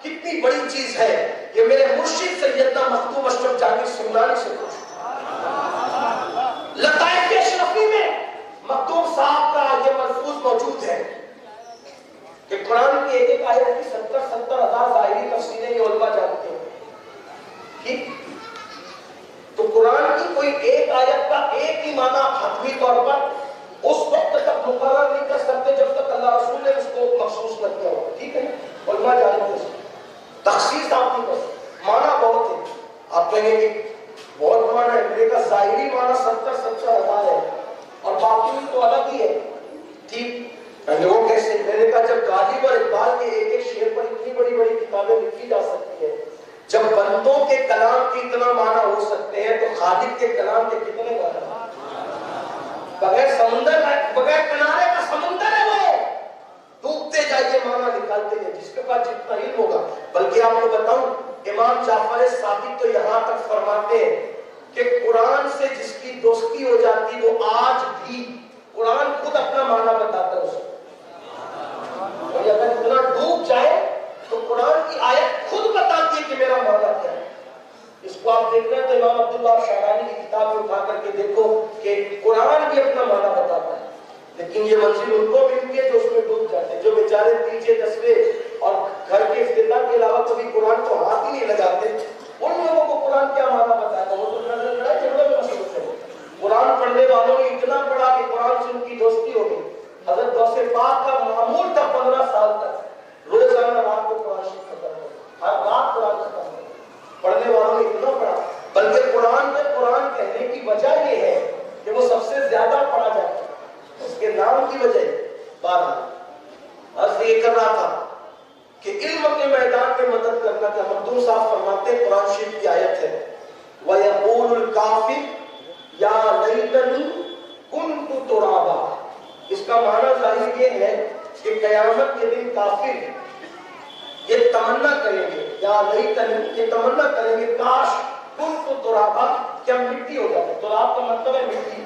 کتنی بڑی چیز ہے، یہ میرے مرشد سیدنا مخدوم اشرف جہانگیر سمنانی سے پوچھو۔ لطائف اشرفی میں مخدوم صاحب کا یہ ملفوظ موجود ہے کہ قرآن کی ایک آیت کی 70 ہزار ظاہری تفسیریں یہ علماء جانتے ہیں، ٹھیک؟ تو قرآن کی کوئی ایک آیت کا ایک ہی معنی حتمی طور پر اس وقت تک مقرر نہیں کر سکتے جب تک اللہ رسول نے اس کو مخصوص نہ کیا ہو، ٹھیک ہے؟ علماء جانتے ہیں، تخصیص آپ نہیں کر سکتے، معنی بہت ہے، آپ کہیں گے کہ بہت معنی ہے، میرے کا ظاہری معنی 70 ہزار ہے اور باقی تو الگ ہی ہے، ٹھیک؟ وہ کیسے؟ میں نے کہا جب غالب اور اقبال کے ایک ایک شعر پر اتنی بڑی بڑی کتابیں لکھی جا سکتی ہیں، جب بندوں کے کلام کی اتنا معنی ہو سکتے ہیں تو خالق کے کلام کے کتنے معنی؟ بغیر سمندر ہے، بغیر کنارے کا سمندر ہے، وہ ڈوبتے جائیے معنی نکالتے ہیں جس کے پاس جتنا علم ہوگا۔ بلکہ آپ کو بتاؤں، امام جعفر صادق تو یہاں تک فرماتے ہیں کہ قرآن سے جس کی دوستی ہو جاتی وہ آج بھی قرآن خود اپنا معنی بتاتا ہے اسے، اور اگر اتنا ڈوب جائے تو قرآن کی آیت خود بتاتی ہے کہ میرا معنی کیا ہے۔ اس کو آپ دیکھ رہے ہیں تو امام عبداللہ شعرانی کی کتاب میں اٹھا کر کے دیکھو کہ قرآن بھی اپنا معنی بتاتا ہے، لیکن یہ منزل ان کو ملتی ہے جو اس میں ڈوب جاتے ہیں، جو بیچارے تیجے تصویر اور گھر کے افتتاح کے علاوہ کبھی قرآن کو ہاتھ ہی نہیں لگاتے، ان لوگوں کو قرآن کیا معنی بتاتا ہے؟ وہ تو نظر لڑائی جھگڑے میں مصروف ہے۔ قرآن پڑھنے والوں نے اتنا پڑھا کہ قرآن سے ان کی دوستی ہو گئی۔ حضرت غوث پاک کا معمول تھا 15 سال تک روزانہ رات کو قرآن شریف ختم ہو، ہر رات قرآن ختم ہو، پڑھنے والوں نے اتنا پڑھا، بلکہ قرآن میں قرآن کہنے کی وجہ یہ ہے کہ وہ سب سے زیادہ پڑھا جاتا ہے، اس کے نام کی وجہ 12۔ عرض یہ کر رہا تھا کہ علم کے میدان میں مدد کرنا، کہ مخدوم صاحب فرماتے ہیں قرآن شریف کی آیت ہے وَيَقُولُ الْكَافِرُ يَا لَيْتَنِي كُنْتُ تُرَابًا. اس کا معنی ظاہر یہ ہے کہ قیامت کے دن کافر یہ تمنا کریں گے، یا لیتنی، یہ تمنا کریں گے کاش کنت ترابا، کہ ہم مٹی ہو جاتے. تراب کا مطلب ہے مٹی،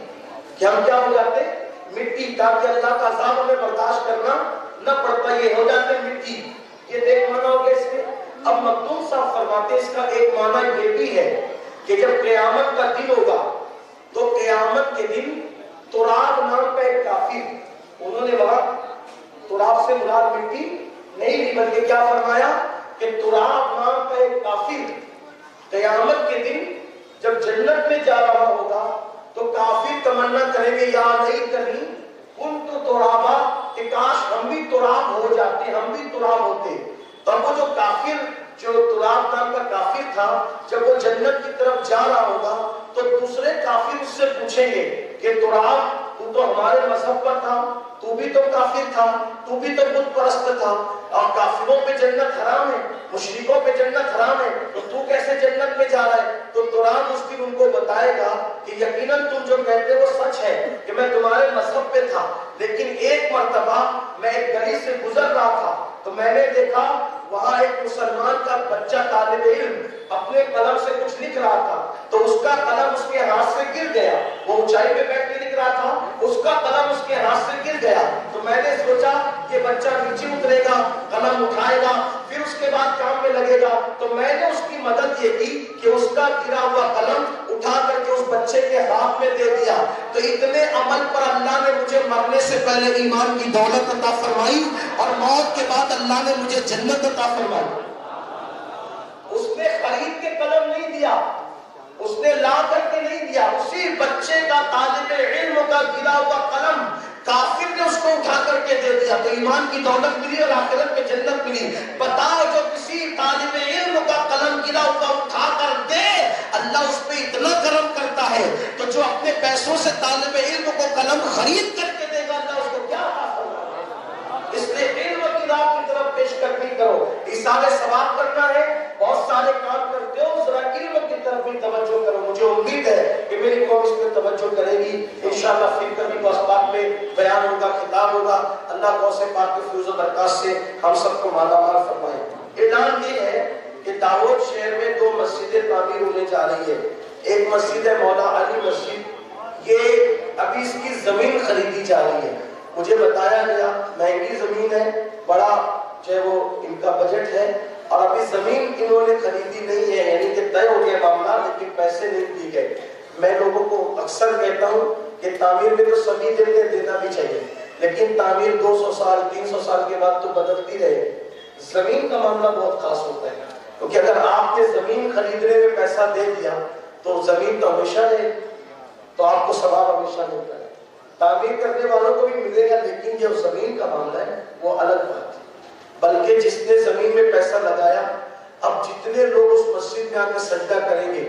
کہ ہم کیا ہو جاتے؟ مٹی، تاکہ اللہ کا عذاب ہمیں برداشت کرنا نہ پڑتا، یہ ہو جاتے مٹی. یہ دیکھ مانا ہو گیا اس میں. اب مخدوم صاحب فرماتے اس کا ایک معنی یہ بھی ہے کہ جب قیامت کا دن ہوگا تو قیامت کے دن تراب نام کا ایک کافر، انہوں نے وہاں تراب سے مراد مٹی نہیں لی، بلکہ کیا فرمایا کہ تراب نام کا ایک کافر قیامت کے دن جب جنت میں جا رہا ہوگا تو کافر تمنا کریں گے یا لیتنی کنت ترابا، کہ کاش ہم بھی تراب ہو جاتے، ہم بھی تراب ہوتے. تب وہ جو کافر، جو تراب نام کا کافر تھا، جب وہ جنت کی طرف جا رہا ہوگا تو دوسرے کافر اس سے پوچھیں گے کہ تراب تو ہمارے مذہب پر تھا، تو بھی تو کافر تھا، تو بھی تو بت پرست تھا، اور کافروں پہ جنت حرام ہے، مشرکوں پہ جنت حرام ہے، تو کیسے جنت میں جا رہا ہے؟ تو تراب اس دن ان کو بتائے گا کہ یقیناً تم جو کہتے وہ سچ ہے کہ میں تمہارے مذہب پہ تھا، لیکن ایک مرتبہ میں ایک گلی سے گزر رہا تھا تو میں نے دیکھا وہاں ایک مسلمان کا بچہ طالب علم اپنے قلم سے کچھ لکھ رہا تھا، تو اس کا قلم اس کے ہاتھ سے گر گیا. وہ اونچائی پہ بیٹھ کے لکھ رہا تھا، اس کا قلم اس کے ہاتھ سے گر گیا. تو میں نے سوچا یہ بچہ نیچے اترے گا، قلم اٹھائے گا، پھر اس کے بعد کام میں لگے گا. تو میں نے اس کی مدد یہ کی کہ اس کا گرا ہوا قلم اٹھا کر کے اس بچے کے ہاتھ میں دے دیا. تو اتنے عمل پر اللہ نے مجھے مرنے سے پہلے ایمان کی دولت عطا فرمائی، اور موت کے بعد اللہ نے مجھے جنت عطا فرمائی. اس نے خرید کے قلم نہیں دیا، اس نے لا کر کے نہیں دیا، اسی بچے کا طالب علم کا گرا ہوا قلم کافر نے اس کو اٹھا کر کے دے دیا. تو ایمان کی دولت ملی اور آخرت میں جنت ملی. بتاؤ جو کسی طالب علم کا قلم گرا ہوا اٹھا کر دے اللہ اس پہ اتنا کرم کرتا ہے، تو جو اپنے پیسوں سے طالب علم کو قلم خرید کر کے دے گا اللہ اس کو کیا عطا فرمائے. اس لیے علم کی راہ کی طرف پیش قدمی کرو. ایثار ثواب کرنا ہے، بہت سارے کام کرتے ہو، ذرا علم کی طرف بھی توجہ کرو. مجھے امید ہے کہ میری قوم اس پہ توجہ کرے گی. انشاءاللہ پھر کبھی کو اسباق میں بیان ہوگا، خطاب ہوگا. اللہ کو سے پاک کے فیض و برکات سے ہم سب کو مالا مال فرمائے. اعلان یہ ہے کہ داؤد شہر میں 2 مسجدیں تعمیر ہونے جا رہی ہے. ایک مسجد ہے مولا علی مسجد، یہ ابھی اس کی زمین خریدی جا رہی ہے. مجھے بتایا گیا مہنگی زمین ہے، بڑا جو ہے وہ ان کا بجٹ ہے، اور ابھی زمین انہوں نے خریدی نہیں ہے، یعنی کہ طے ہو گیا معاملہ لیکن پیسے نہیں دیے گئے. میں لوگوں کو اکثر کہتا ہوں کہ تعمیر میں تو سبھی دیتے ہیں، دینا بھی چاہیے، لیکن تعمیر 200 سال 300 سال کے بعد تو بدلتی رہے. زمین کا معاملہ بہت خاص ہوتا ہے، کیونکہ اگر آپ نے زمین خریدنے میں پیسہ دے دیا تو زمین تو ہمیشہ رہے، تو آپ کو ثواب ہمیشہ ملتا ہے. تعمیر کرنے والوں کو بھی ملے گا، لیکن جو زمین کا معاملہ ہے وہ الگ بات ہے. بلکہ جس نے زمین میں پیسہ لگایا، اب جتنے لوگ اس مسجد میں آ کے سجدہ کریں گے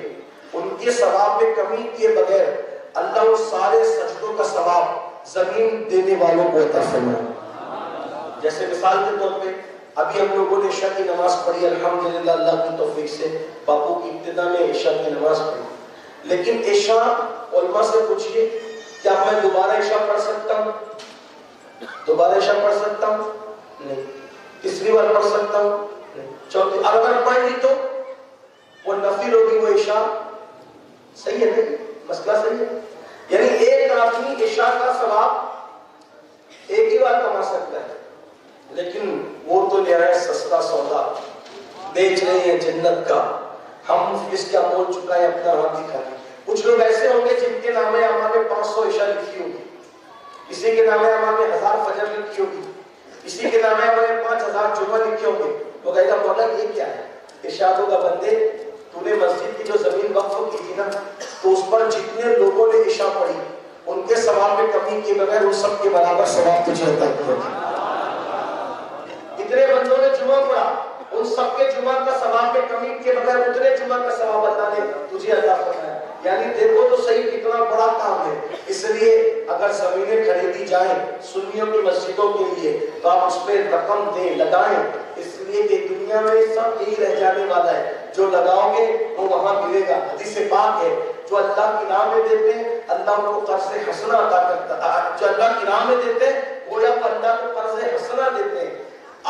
ان کے ثواب میں کمی کیے بغیر اللہ ان سارے سجدوں کا ثواب زمین دینے والوں کو عطا فرمائے. جیسے مثال کے طور پہ ابھی ہم لوگوں نے عشاء کی نماز پڑھی، الحمدللہ اللہ کی توفیق سے باپو کی ابتدا میں عشاء کی نماز پڑھی. لیکن عشاء علماء سے پوچھئے کیا میں دوبارہ عشاء پڑھ سکتا ہوں؟ دوبارہ عشاء پڑھ سکتا ہوں؟ نہیں. تیسری بار پڑھ سکتا ہوں؟ نہیں. چوتھی اگر پڑھ لی تو وہ نفل ہوگی، وہ عشاء صحیح ہے نہیں؟ مسئلہ صحیح ہے. یعنی ایک آدمی عشاء کا ثواب ایک ہی بار کما سکتا ہے، لیکن وہ تو نہایت سستا سودا بیچ رہے ہیں جنت کا. ہم اس کا مول چکائیں اپنا ہاتھ دکھائیں. کچھ لوگ ایسے ہوں گے جن کے نام اعمال میں 500 عشاء لکھی ہوگی، کسی کے نام اعمال میں 1000 فجر لکھی ہوگی، کسی کے نام اعمال میں 5000 جمعہ لکھے ہوں گے. وہ کہے گا مولا یہ کیا ہے؟ ارشاد ہوگا بندے تو نے مسجد کی جو زمین وقف کی تھی نا، تو اس پر جتنے لوگوں نے عشاء پڑھی ان کے ثواب میں کمی کے بغیر ان سب کے برابر ثواب تجھے عطا کیا. اتنے بندوں نے جمعہ پڑھا، ان سب کے جمعہ کا ثواب میں کمی کے بغیر اتنے جمعہ کا ثواب اللہ نے تجھے عطا فرمایا. یعنی دیکھو تو صحیح کتنا بڑا کام ہے. اس لیے اگر زمینیں خریدی جائیں سنیوں کی مسجدوں کے لیے تو آپ اس پہ رقم دیں، لگائیں، اس لیے کہ دنیا میں سب یہی رہ جانے والا ہے. جو لگاؤ گے وہ وہاں ملے گا. حدیث پاک ہے جو اللہ کی راہ میں دیتے ہیں اللہ ان کو قرض حسنہ عطا کرتا ہے. جو اللہ کی راہ میں دیتے ہیں وہ یا اللہ کو قرض حسنہ دیتے ہیں.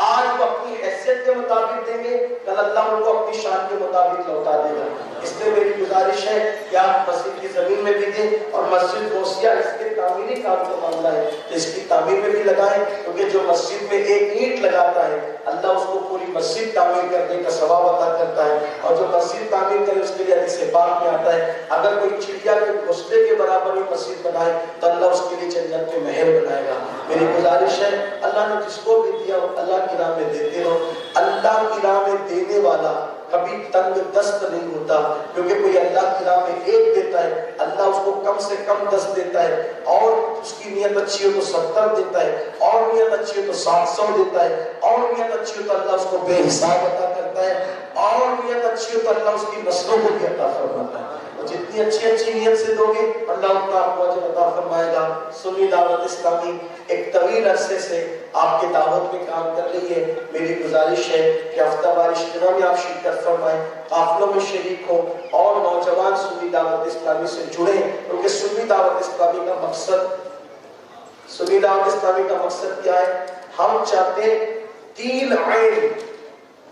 آج وہ اپنی حیثیت کے مطابق دیں گے کل اللہ ان کو اپنی شان کے مطابق لوٹا دے گا. اس لیے میری گزارش ہے کہ آپ مسجد کی زمین میں بھی دیں اور مسجد غوثیہ اس کے تعمیری کام کا معاملہ ہے تو اس کی تعمیر میں بھی لگائیں کیونکہ جو مسجد میں ایک اینٹ لگاتا ہے اللہ اس کو پوری مسجد تعمیر کرنے کا ثواب عطا کرتا ہے. اور جو مسجد تعمیر کرے اس کے لیے حدیث پاک میں آتا ہے اگر کوئی چڑیا کے گھونسلے کے برابر ہی مسجد بنائے تو اللہ اس کے لیے جنت میں محل بنائے گا. میری گزارش ہے اللہ نے جس کو بھی دیا اللہ کی راہ میں دیتے ہو. اللہ کی راہ میں دینے والا کبھی تنگ دست نہیں ہوتا کیونکہ کوئی اللہ کی راہ میں ایک دیتا ہے اللہ اس کو کم سے کم 10 دیتا ہے اور اس کی نیت اچھی ہو تو 70 دیتا ہے اور نیت اچھی ہو تو 700 دیتا ہے اور نیت اچھی ہو تو اللہ اس کو بے حساب عطا کرتا ہے اور نیت اچھی ہو تو اللہ اس کی نسلوں کو بھی عطا فرماتا ہے. جتنی اچھی نیت سے دو گے اللہ اتنا آپ کو اجر عطا فرمائے گا. سنی دعوت اسلامی ایک طویل عرصے سے آپ کے دعوت میں کام کر رہی ہے. میری گزارش ہے کہ ہفتہ وار اجتماع میں آپ شرکت فرمائیں قافلوں میں شریک ہو اور نوجوان سنی دعوت اسلامی سے جڑیں کیونکہ سنی دعوت اسلامی کا مقصد کیا ہے؟ ہم چاہتے ہیں 3 عین.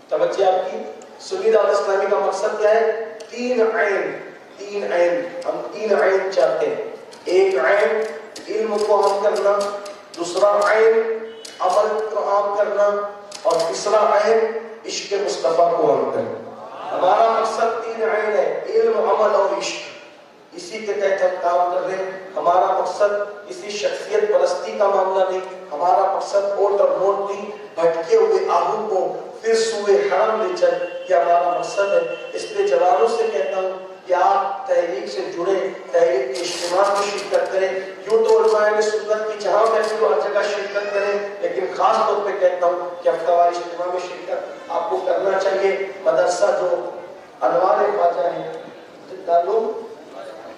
توجہ آپ کی. سنی دعوت اسلامی کا مقصد کیا ہے؟ 3 عین. ہم 3 عین چاہتے ہیں. ایک عین علم کو عام کرنا, دوسرا عین عمل کو عام کرنا اور تیسرا عین عشق مصطفیٰ کو عام کرنا. ہمارا مقصد 3 عین ہے, علم, عمل اور عشق. اسی کے تحت ہم کام کر رہے ہیں. ہمارا مقصد کسی شخصیت پرستی کا معاملہ نہیں, ہمارا مقصد ووٹ اور نوٹ نہیں, بھٹکے ہوئے آہو کو پھر سوئے حرم لے چل, یہ ہمارا مقصد ہے. اس لیے جوانوں سے کہتا ہوں کہ آپ تحریک سے جڑیں, تحریک کے اجتماع میں شرکت کریں. یوں تو علماء سنت کی جہاں محفل ہو ہر جگہ شرکت کریں, لیکن خاص طور پہ کہتا ہوں کہ ہفتہ وار اجتماع میں شرکت آپ کو کرنا چاہیے. مدرسہ جو انوار خواجہ ہے,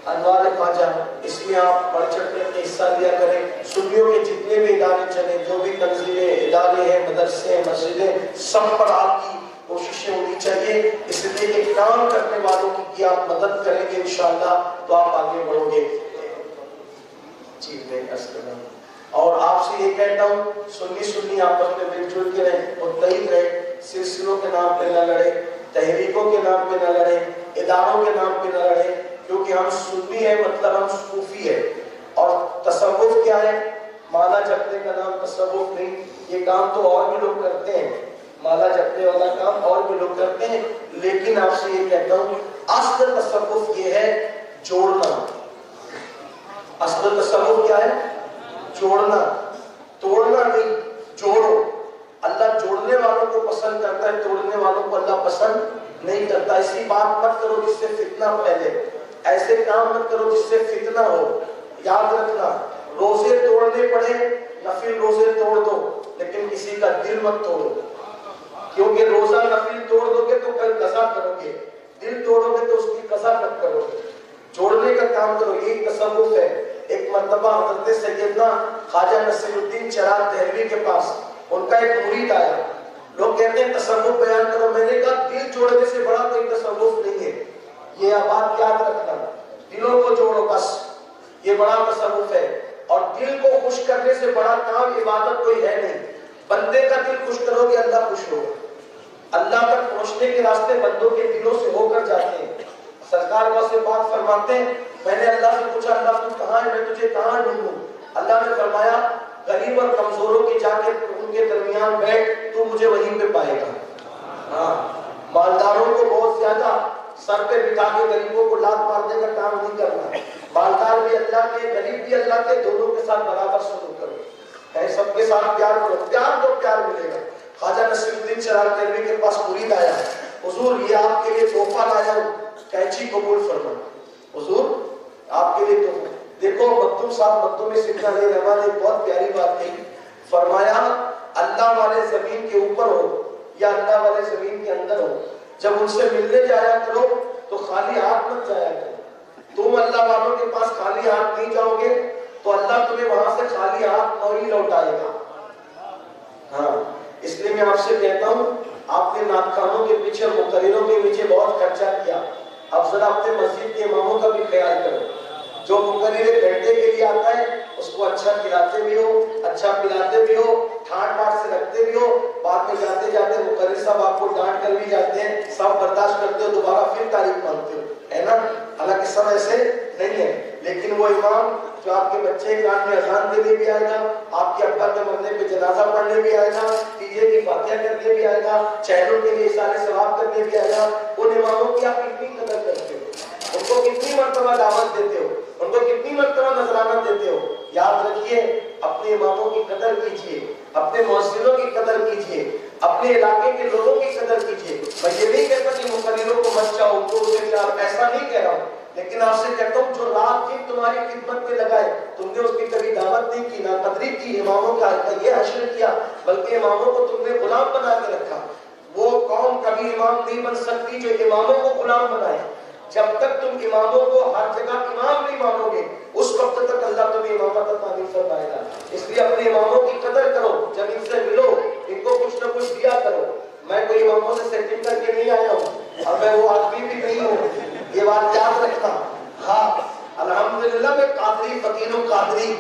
انوار خواجہ, اس میں آپ بڑھ چڑھ کر حصہ لیا کریں. سنیوں کے جتنے بھی ادارے چلیں, جو بھی تنظیمیں, ادارے ہیں, مدرسے, مسجدیں, سب پر آپ کی کوششیں ہونی چاہیے. اس لیے کہ کام کرنے والوں کی آپ مدد کریں گے انشاءاللہ تو آپ آگے بڑھو گے. جی میں اور آپ سے یہ کہتا ہوں سنی آپس میں مل جل کے رہیں, متحد رہیں, سلسلوں کے نام پہ نہ لڑیں, تحریکوں کے نام پہ نہ لڑیں, اداروں کے نام پہ نہ لڑیں, کیونکہ ہم سنی ہیں مطلب ہم صوفی ہیں. اور تصوف کیا ہے؟ مالا جپنے کا نام تصوف نہیں. یہ کام تو اور بھی لوگ کرتے ہیں, مالا جپنے والا کام اور بھی لوگ کرتے ہیں, لیکن آپ سے یہ کہتا ہوں اصل تصوف یہ ہے جوڑنا. اصل تصوف کیا ہے؟ جوڑنا, توڑنا نہیں, جوڑو. اللہ جوڑنے والوں کو پسند کرتا ہے, توڑنے والوں کو اللہ پسند نہیں کرتا. ایسی بات مت کرو جس سے فتنہ پھیلے, ایسے کام مت کرو جس سے فتنہ ہو. یاد رکھنا, روزے توڑنے پڑے, نفل روزے توڑ دو, لیکن کسی کا دل مت توڑو, کیونکہ روزہ نفل توڑ دو گے تو کل قضا کرو گے, دل توڑو گے تو اس کی قضا مت کرو گے. جوڑنے کا کام کرو, یہی تصوف ہے. ایک مرتبہ حضرت سیدنا خواجہ نصیر الدین چراغ دہلوی کے پاس ان کا ایک مرید آیا. لوگ کہتے ہیں تصوف بیان کرو, میں نے کہا دل جوڑنے سے بڑا کوئی تصوف نہیں ہے. یہ بات یاد رکھنا, دلوں کو جوڑو بس, یہ بڑا تصوف ہے. اور دل کو خوش کرنے سے بڑا کام عبادت کوئی ہے نہیں. بندے کا دل خوش کرو گے اللہ خوش ہوگا. اللہ تک پہنچنے کے راستے بندوں کے دلوں سے ہو کر جاتے ہیں. سرکار کو سے بات فرماتے ہیں, میں نے اللہ سے پوچھا اللہ تو کہاں ہے, میں تجھے کہاں ڈھونڈوں؟ اللہ نے فرمایا غریب اور کمزوروں کے جا کے ان کے درمیان بیٹھ, تو مجھے وہیں پہ پائے گا. ہاں, مالداروں کو بہت زیادہ سر پہ بٹھا کے غریبوں کو لات مارنے کا کام نہیں کرنا. مالدار بھی اللہ کے, غریب بھی اللہ کے, دونوں کے ساتھ برابر سلوک کرو. سب کے ساتھ پیار کرو, پیار تو پیار ملے گا. خواجہ نصیر الدین چراغ دہلوی کے پاس مرید آیا, حضور یہ آپ کے لیے تحفہ لایا ہوں, کینچی قبول فرما. حضور آپ کے لیے تحفہ. دیکھو مکتوم صاحب مکتوم سکھا علیہ رحمٰن نے بہت پیاری بات کہی. فرمایا اللہ والے زمین کے اوپر ہو یا اللہ والے زمین کے اندر ہو, جب ان سے ملنے جایا کرو تو خالی ہاتھ مت جایا کرو. تم اللہ والوں کے پاس خالی ہاتھ نہیں جاؤ گے تو اللہ تمہیں وہاں سے خالی ہاتھ نہیں لوٹائے گا. ہاں, اس لیے میں آپ سے کہتا ہوں آپ نے ناکاموں کے پیچھے اور مقرروں کے پیچھے بہت خرچہ کیا، اب ذرا اپنے مسجد کے اماموں کا بھی خیال کرو. جو مقرر گھنٹے کے لیے آتا ہے اس کو اچھا کھلاتے بھی ہو، اچھا پلاتے بھی ہو، ٹھاٹ باٹ سے رکھتے بھی ہو، بعد میں جاتے جاتے مقرر صاحب آپ کو ڈانٹ کر بھی جاتے ہیں، سب برداشت کرتے ہو، دوبارہ پھر تعریف مانگتے ہو، ہے نا؟ حالانکہ سب ایسے نہیں ہے. لیکن وہ امام جو آپ کے بچے کے کان میں اذان دینے بھی آئے گا، آپ کے ابا کے مرنے پہ جنازہ پڑھنے بھی آئے گا، تیجے کی فاتحہ کرنے بھی آئے گا، چہروں کے لیے اشارے ثواب کرنے بھی آئے گا، ان اماموں کی آپ کتنی قدر کرتے ہو، ان کو کتنی مرتبہ دعوت دیتے ہو، ان کو کتنی مرتبہ نذرانہ دیتے ہو. یاد رکھیے اپنے اماموں کی قدر کیجیے، اپنے مؤذنوں کی قدر کیجیے، اپنے علاقے کے لوگوں کی قدر کیجیے. میں یہ نہیں کہتا کہ مقرروں کو مت چاہو، ان کو ایسا نہیں کہہ رہا ہوں، لیکن آپ سے کہتا ہوں جو رات دن تمہاری خدمت میں لگائے، تم نے اس کی کبھی دعوت نہیں کی، نہ قدری کی، اماموں کا یہ حشر کیا، بلکہ اماموں کو تم نے غلام بنا کے رکھا. وہ قوم کبھی امام نہیں بن سکتی جو اماموں کو غلام بنائے. جب تک تم اماموں کو ہر جگہ امام نہیں مانو گے اس وقت تک اللہ تمہیں امامت عطا نہیں فرمائے گا. اس لیے اپنے اماموں کی قدر کرو، جب ان سے ملو ان کو کچھ نہ کچھ دیا کرو. میں کوئی اماموں سے سیٹنگ کر کے نہیں آیا ہوں اور میں وہ آدمی بھی نہیں ہوں، یہ بات یاد رکھنا. ہاں الحمدللہ میں قادری فقیر ہوں، قادری.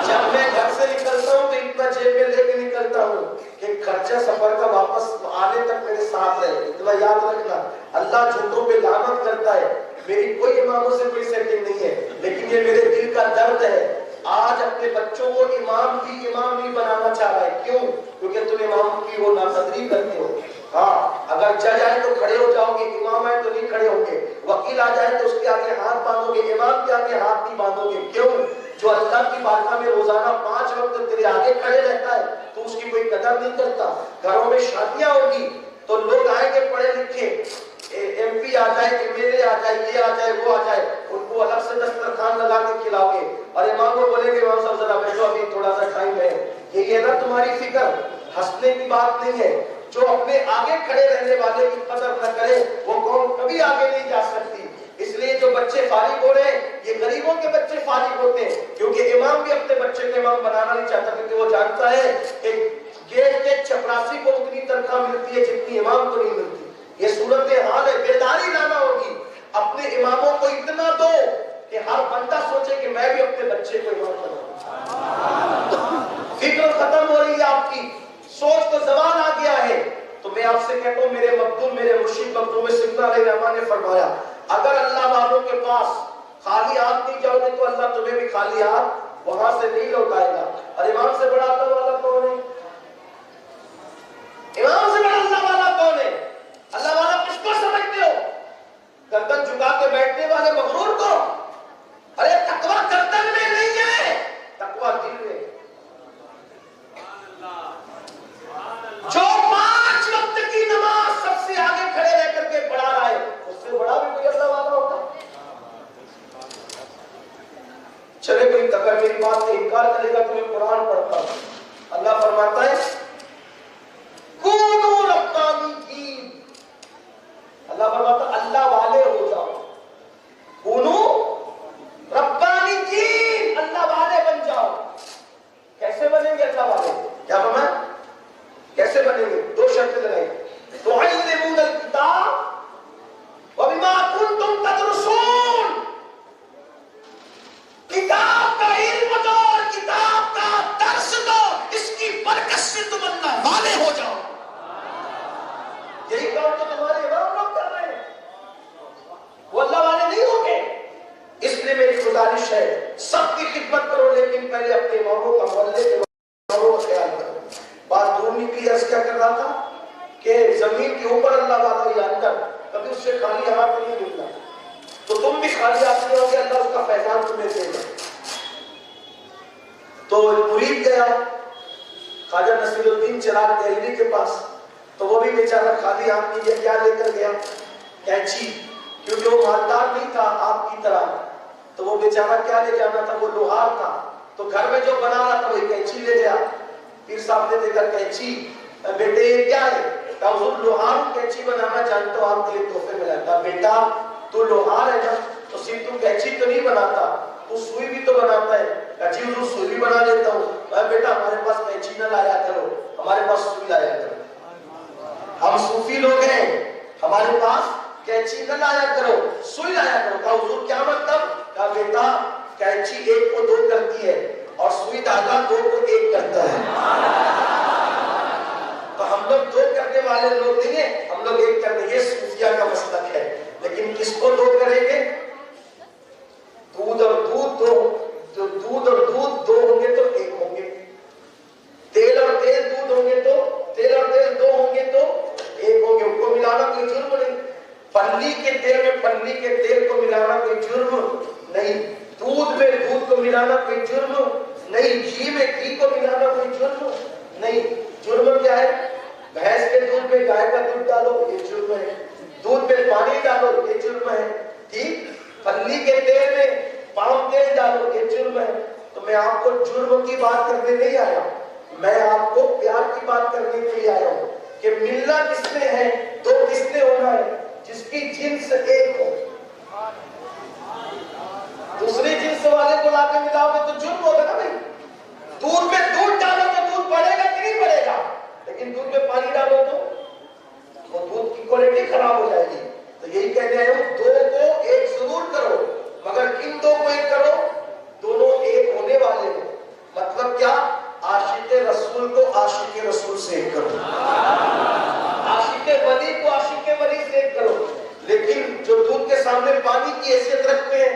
جب میں گھر سے نکلتا ہوں تو اتنا جیب میں لے کے نکلتا ہوں کہ خرچہ سفر کا واپس آنے تک میرے ساتھ رہے. اتنا یاد رکھنا. اللہ جھوٹوں پہ لعنت کرتا ہے. میری کوئی اماموں سے کوئی سیٹنگ نہیں ہے، لیکن یہ میرے دل کا درد ہے. آج اپنے بچوں کو امام نہیں بنانا چاہ رہا ہے. کیوں؟ کیونکہ تم امام کی وہ ناقدری کرتے ہو. ہاں اگر جج آئے تو کھڑے ہو جاؤ گے، امام آئے تو نہیں کھڑے ہوں گے. وکیل آ جائے تو اس کے آگے ہاتھ باندھو گے، امام کے آگے ہاتھ نہیں باندھو گے. کیوں؟ جو اللہ کی بارگاہ میں روزانہ 5 وقت تیرے آگے کھڑے رہتا ہے تو اس کی کوئی قدر نہیں کرتا. گھروں میں شادیاں ہوگی تو لوگ آئیں گے پڑھے لکھے، ایم پی آ جائے، ایم ایل اے آ جائے، یہ آ جائے وہ آ جائے، ان کو الگ سے دسترخوان لگا کے کھلاؤ گے اور امام کو بولیں گے امام صاحب ذرا بیٹھو ابھی تھوڑا سا ٹائم ہے. یہ ہے نا تمہاری فکر. ہنسنے کی بات نہیں ہے. جو اپنے آگے کھڑے رہنے والے کی قدر نہ کرے وہ قوم کبھی آگے نہیں جا سکتی. اس لیے جو بچے فارغ ہو رہے ہیں یہ غریبوں کے بچے فارغ ہوتے ہیں، کیونکہ امام بھی اپنے بچے کو امام بنانا نہیں چاہتا، کیونکہ وہ جانتا ہے کہ گیٹ کے چپراسی کو اتنی تنخواہ ملتی ہے جتنی امام کو نہیں ملتی. یہ صورت حال ہے. بیداری لانا ہوگی. اپنے اماموں کو اتنا دو کہ ہر بندہ سوچے کہ میں بھی اپنے بچے کو امام بناؤں. فکر ختم ہو رہی ہے آپ کی، سوچ کو زبان آ گیا ہے. تو میں آپ سے کہتا ہوں میرے مخدوم، میرے مرشد مخدوم سیدنا علیہ الرحمٰن نے فرمایا اگر اللہ والوں کے پاس خالی ہاتھ نہیں جاؤ گے تو اللہ تمہیں بھی خالی ہاتھ وہاں سے نہیں لوٹائے گا. اور امام سے بڑا اللہ والا کون ہے؟ امام سے بڑا اللہ والا کون ہے؟ اللہ والا کس کو سمجھتے ہو؟ گردن جھکا کے بیٹھنے والے مغرور کو؟ ارے تقویٰ گردن میں نہیں ہے، تقویٰ دل میں. جو 5 وقت کی نماز سب سے آگے کھڑے رہ کر کے پڑھا رہا ہے اس سے بڑا بھی کوئی اللہ والا ہوتا. چلے کوئی اگر میری بات سے انکار کرے گا تو میں قرآن پڑھتا ہوں. اللہ فرماتا ہے کونوا ربانیین. اللہ فرماتا اللہ والے ہو جاؤ. کونوا ربانیین، اللہ والے بن جاؤ. کیسے بنیں گے اللہ والے؟ کیا فرمایا؟ کیسے بنیں گے؟ 2 شرطیں لگائی. تعلمون الکتاب وبما کنتم تدرسون. کتاب کا علم دو اور کتاب کا درس دو، اس کی برکت سے تم اللہ والے ہو جاؤ. یہی کام تو تمہارے امام لوگ کر رہے ہیں، وہ اللہ والے نہیں ہوں گے. اس لیے میری گزارش ہے سب کی خدمت کرو لیکن پہلے اپنے اماموں کا، محلے کے اماموں کا خیال کرو. بات دور نکلی. عرض کیا کر رہا تھا کہ زمین کے اوپر اللہ والا یا اندر کبھی اس سے خالی ہاتھ نہیں ملتا. تو تم بھی خالی ہاتھ نہیں ہوگے، اللہ اس کا فیضان تمہیں دے گا. تو مرید گیا خواجہ نصیر الدین چراغ دہلوی کے پاس، تو وہ بھی بیچارہ خالی ہاتھ نہیں. کیا لے کر گیا؟ کینچی، کیونکہ وہ مالدار نہیں تھا آپ کی طرح. تو وہ بیچارہ کیا لے جانا تھا؟ وہ لوہار تھا. تو گھر میں جو بنا رہا تھا وہی کینچی لے گیا. پیر صاحب نے دیکھا کینچی، بیٹے یہ کیا ہے؟ کہا حضور لوہار کینچی بنانا جانتا ہوں، آپ کے لیے تحفے میں لایا. کہا بیٹا تو لوہار ہے نا، تو صرف تو کینچی تو نہیں بناتا، تو سوئی بھی تو بناتا ہے. کہا جی حضور سوئی بھی بنا لیتا ہوں. کہا بیٹا ہمارے پاس کینچی نہ لایا کرو، ہمارے پاس سوئی لایا کرو. ہم صوفی لوگ ہیں، ہمارے پاس کینچی نہ لایا کرو، سوئی لایا کرو۔ کہا حضور کیا مطلب؟ کہا بیٹا کینچی ایک کو دو کرتی ہے اور سوئی دھاگا دو کو ایک کرتا ہے۔ تو ہم لوگ دو کرنے والے لوگ نہیں ہیں، ہم لوگ ایک کرنے، یہ صوفیہ کا مسلک ہے۔ لیکن کس کو دو کریں گے؟ دودھ اور دودھ دو، جو دودھ اور دودھ دو ہوں گے تو ایک ہوں گے، تیل اور تیل دودھ ہوں گے تو تیل اور تیل دو ہوں گے تو ایک ہوں گے۔ ان کو ملانا کوئی جرم نہیں، پنی کے تیل میں پنی کے تیل کو ملانا کوئی جرم نہیں، دودھ میں دودھ کو ملانا کوئی جرم نہیں، گھی میں گھی کو ملانا کوئی جرم نہیں۔ جرم کیا ہے؟ بھینس کے دودھ میں گائے کا دودھ ڈالو، یہ جرم ہے، دودھ میں پانی ڈالو، یہ جرم ہے، ٹھیک؟ پنی کے تیل میں پام تیل ڈالو، یہ جرم ہے۔ تو میں آپ کو جرم کی بات کرنے نہیں آیا، میں آپ کو پیار کی بات کرنے کے لیے آیا ہوں کہ ملنا کس نے ہے، دو کس نے ہونا ہے؟ جس کی جنس ایک ہو۔ دوسری جنس والے کو لا کے ملاؤ گے تو جرم ہوگا نا بھائی۔ دودھ میں دودھ ڈالو تو دودھ بڑھے گا کہ نہیں بڑھے گا؟ لیکن دودھ میں پانی ڈالو تو وہ دودھ کی کوالٹی خراب ہو جائے گی۔ تو یہی کہنے آئے ہوں، دو کو ایک ضرور کرو، مگر کن دو کو ایک کرو؟ دونوں ایک ہونے والے ہو۔ مطلب کیا؟ عاشق رسول کو عاشق رسول سے ایک کرو، عاشق ولی کو عاشق ولی سے ایک کرو۔ لیکن جو دودھ کے سامنے پانی کی حیثیت رکھتے ہیں،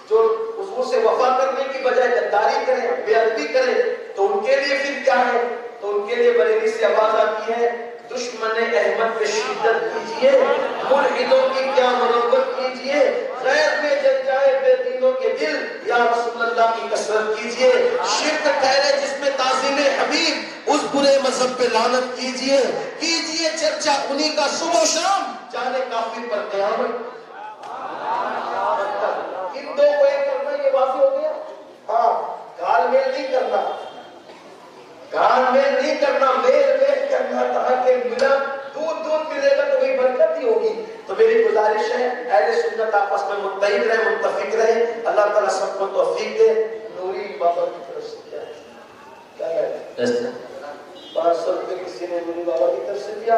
جو حضور سے وفا کرنے کی بجائے غداری کریں، بے ادبی کریں، تو ان کے لیے پھر کیا ہے؟ تو ان کے لیے بریلی سے آواز آتی ہے، دشمن احمد پہ شدت کیجئے، ملحدوں کی کیا مربت کیجئے، غیر میں جل جائے بے دینوں کے دل، یا رسول اللہ کی کثرت کیجئے۔ شرک ٹھہرے جس میں تعظیم حبیب، اس برے مذہب پہ لعنت کیجئے، کیجئے چرچا انہی کا صبح و شام، جانے کافر پر قیامت۔ ان دو کو ایک کرنا، یہ واضح ہو گیا۔ ہاں، گال میل نہیں کرنا، گال میل نہیں کرنا، میل میل کرنا، تاکہ ملا دودھ دودھ ملے گا تو بھئی برکت ہی ہوگی۔ تو میری گزارش ہے اہل سنت آپس میں متحد رہے، متفق رہے، اللہ تعالیٰ سب کو توفیق دے۔ نوری بابا کی طرف سے کیا ہے؟ کیا ہے؟ 500 روپے کسی نے نوری بابا کی طرف سے دیا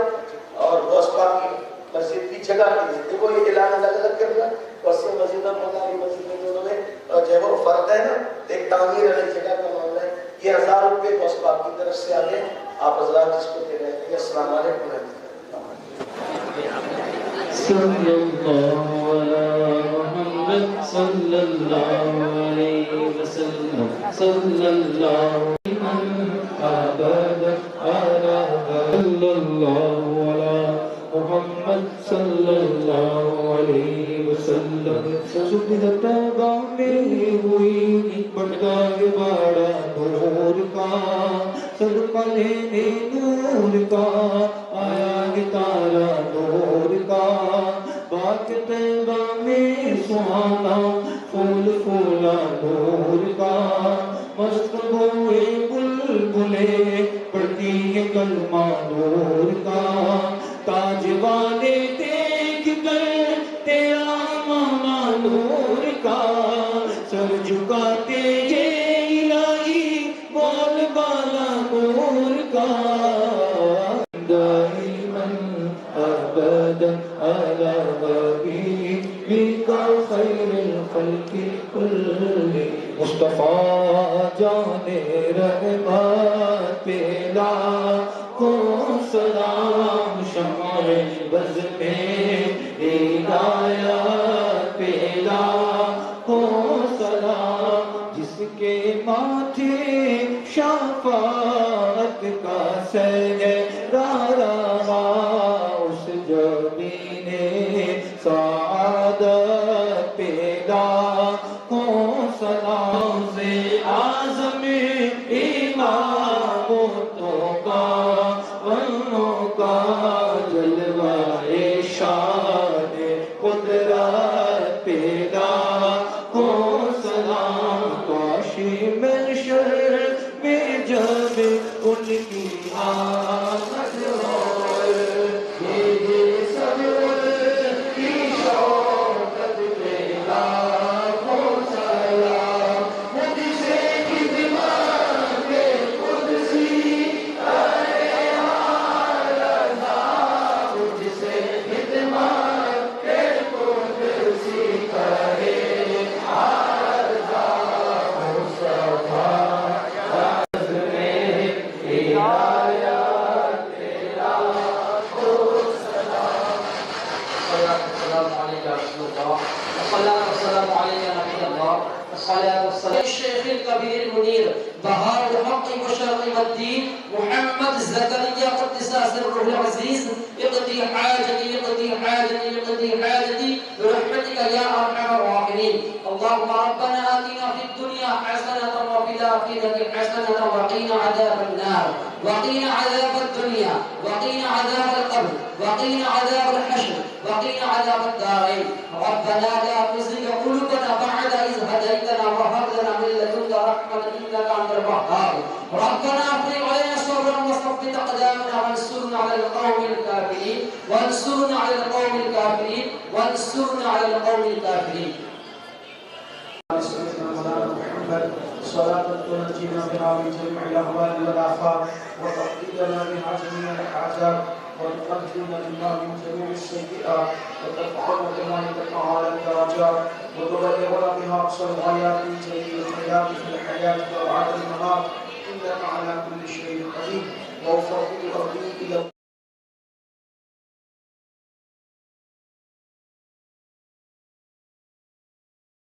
اور غوث پاک کی مسجد کی جگہ کے لیے۔ دیکھو یہ اعلان الگ الگ کرنا، وسیع مسجد اور مداری مسجد میں دونوں میں جو ہے وہ فرق ہے نا، ایک تعمیر والی جگہ کا معاملہ ہے۔ یہ 1000 روپے غوث پاک کی طرف سے آگے آپ حضرات جس کو دے رہے ہیں۔ السلام علیکم ورحمۃ اللہ۔ صلی اللہ علی محمد صلی اللہ علیہ وسلم صلی اللہ محمد صلی اللہ علیہ وسلم۔ سجدہ میں ہوئی بٹگاہ باڑا نور کا، صدقہ لینے نور کا آیا گتارا نور کا، باغ طیبہ میں سہانا پھول پھولا نور کا، مست ہوئے بلبلیں پڑھتی ہے کلمہ نور کا، تاج والے دیکھ کر تیرا مانا نور کا، سر جھکاتے یہ الہی بول بالا نور کا، دائما ابدا علی حبیبک خیر الخلق کلهم، مصطفیٰ جان رحمت پہ لاکھوں سلام، شمع بز میں ہدایت پہ لاکھوں سلام، جس کے ماتھے شفاعت کا سہرا رہا، اس جبین سعادت پہ لاکھوں سلام، سے اعظم امامتوں کا ونوں کا جلوہ شان قدرت پہ لاکھوں سلام، کاشی محشر میں جب ان کی آمد ہو، یہ سب کی والسلام عليك يا رسول الله والصلاة والسلام عليك يا نبي الله والصلاة والسلام الشيخ الكبير المنير بهاء الحق وشرق الدين محمد زكريا قدس سره العزيز اقضي حاجتي اقضي حاجتي اقضي حاجتي برحمتك يا ارحم الراحمين. اللهم ربنا آتنا في الدنيا حسنة وفي الآخرة حسنة وقنا عذاب النار وقنا عذاب الدنيا وقنا عذاب القبر وقنا عذاب الحشر وقنا عذاب الدارين. ربنا لا تزغ قلوبنا بعد إذ هديتنا وهب لنا من لدنك رحمة إنك أنت الوهاب. ربنا افرغ علينا صبرا وثبت أقدامنا وانصرنا على القوم الكافرين وانصرنا على القوم الكافرين وانصرنا على القوم الكافرين. سيدنا مولانا محمد صلاة تنجينا بها من جميع الأهوال والآفات وتقضي لنا بها جميع الحاجات وتقدمنا بها من جميع السيئات وتدخلنا بها عندك أعلى الدرجات وتبلغنا بها أقصى الغايات من جميع الخيرات في الحياة وبعد الممات إنك على كل شيء قدير. وأفضل ربي إلى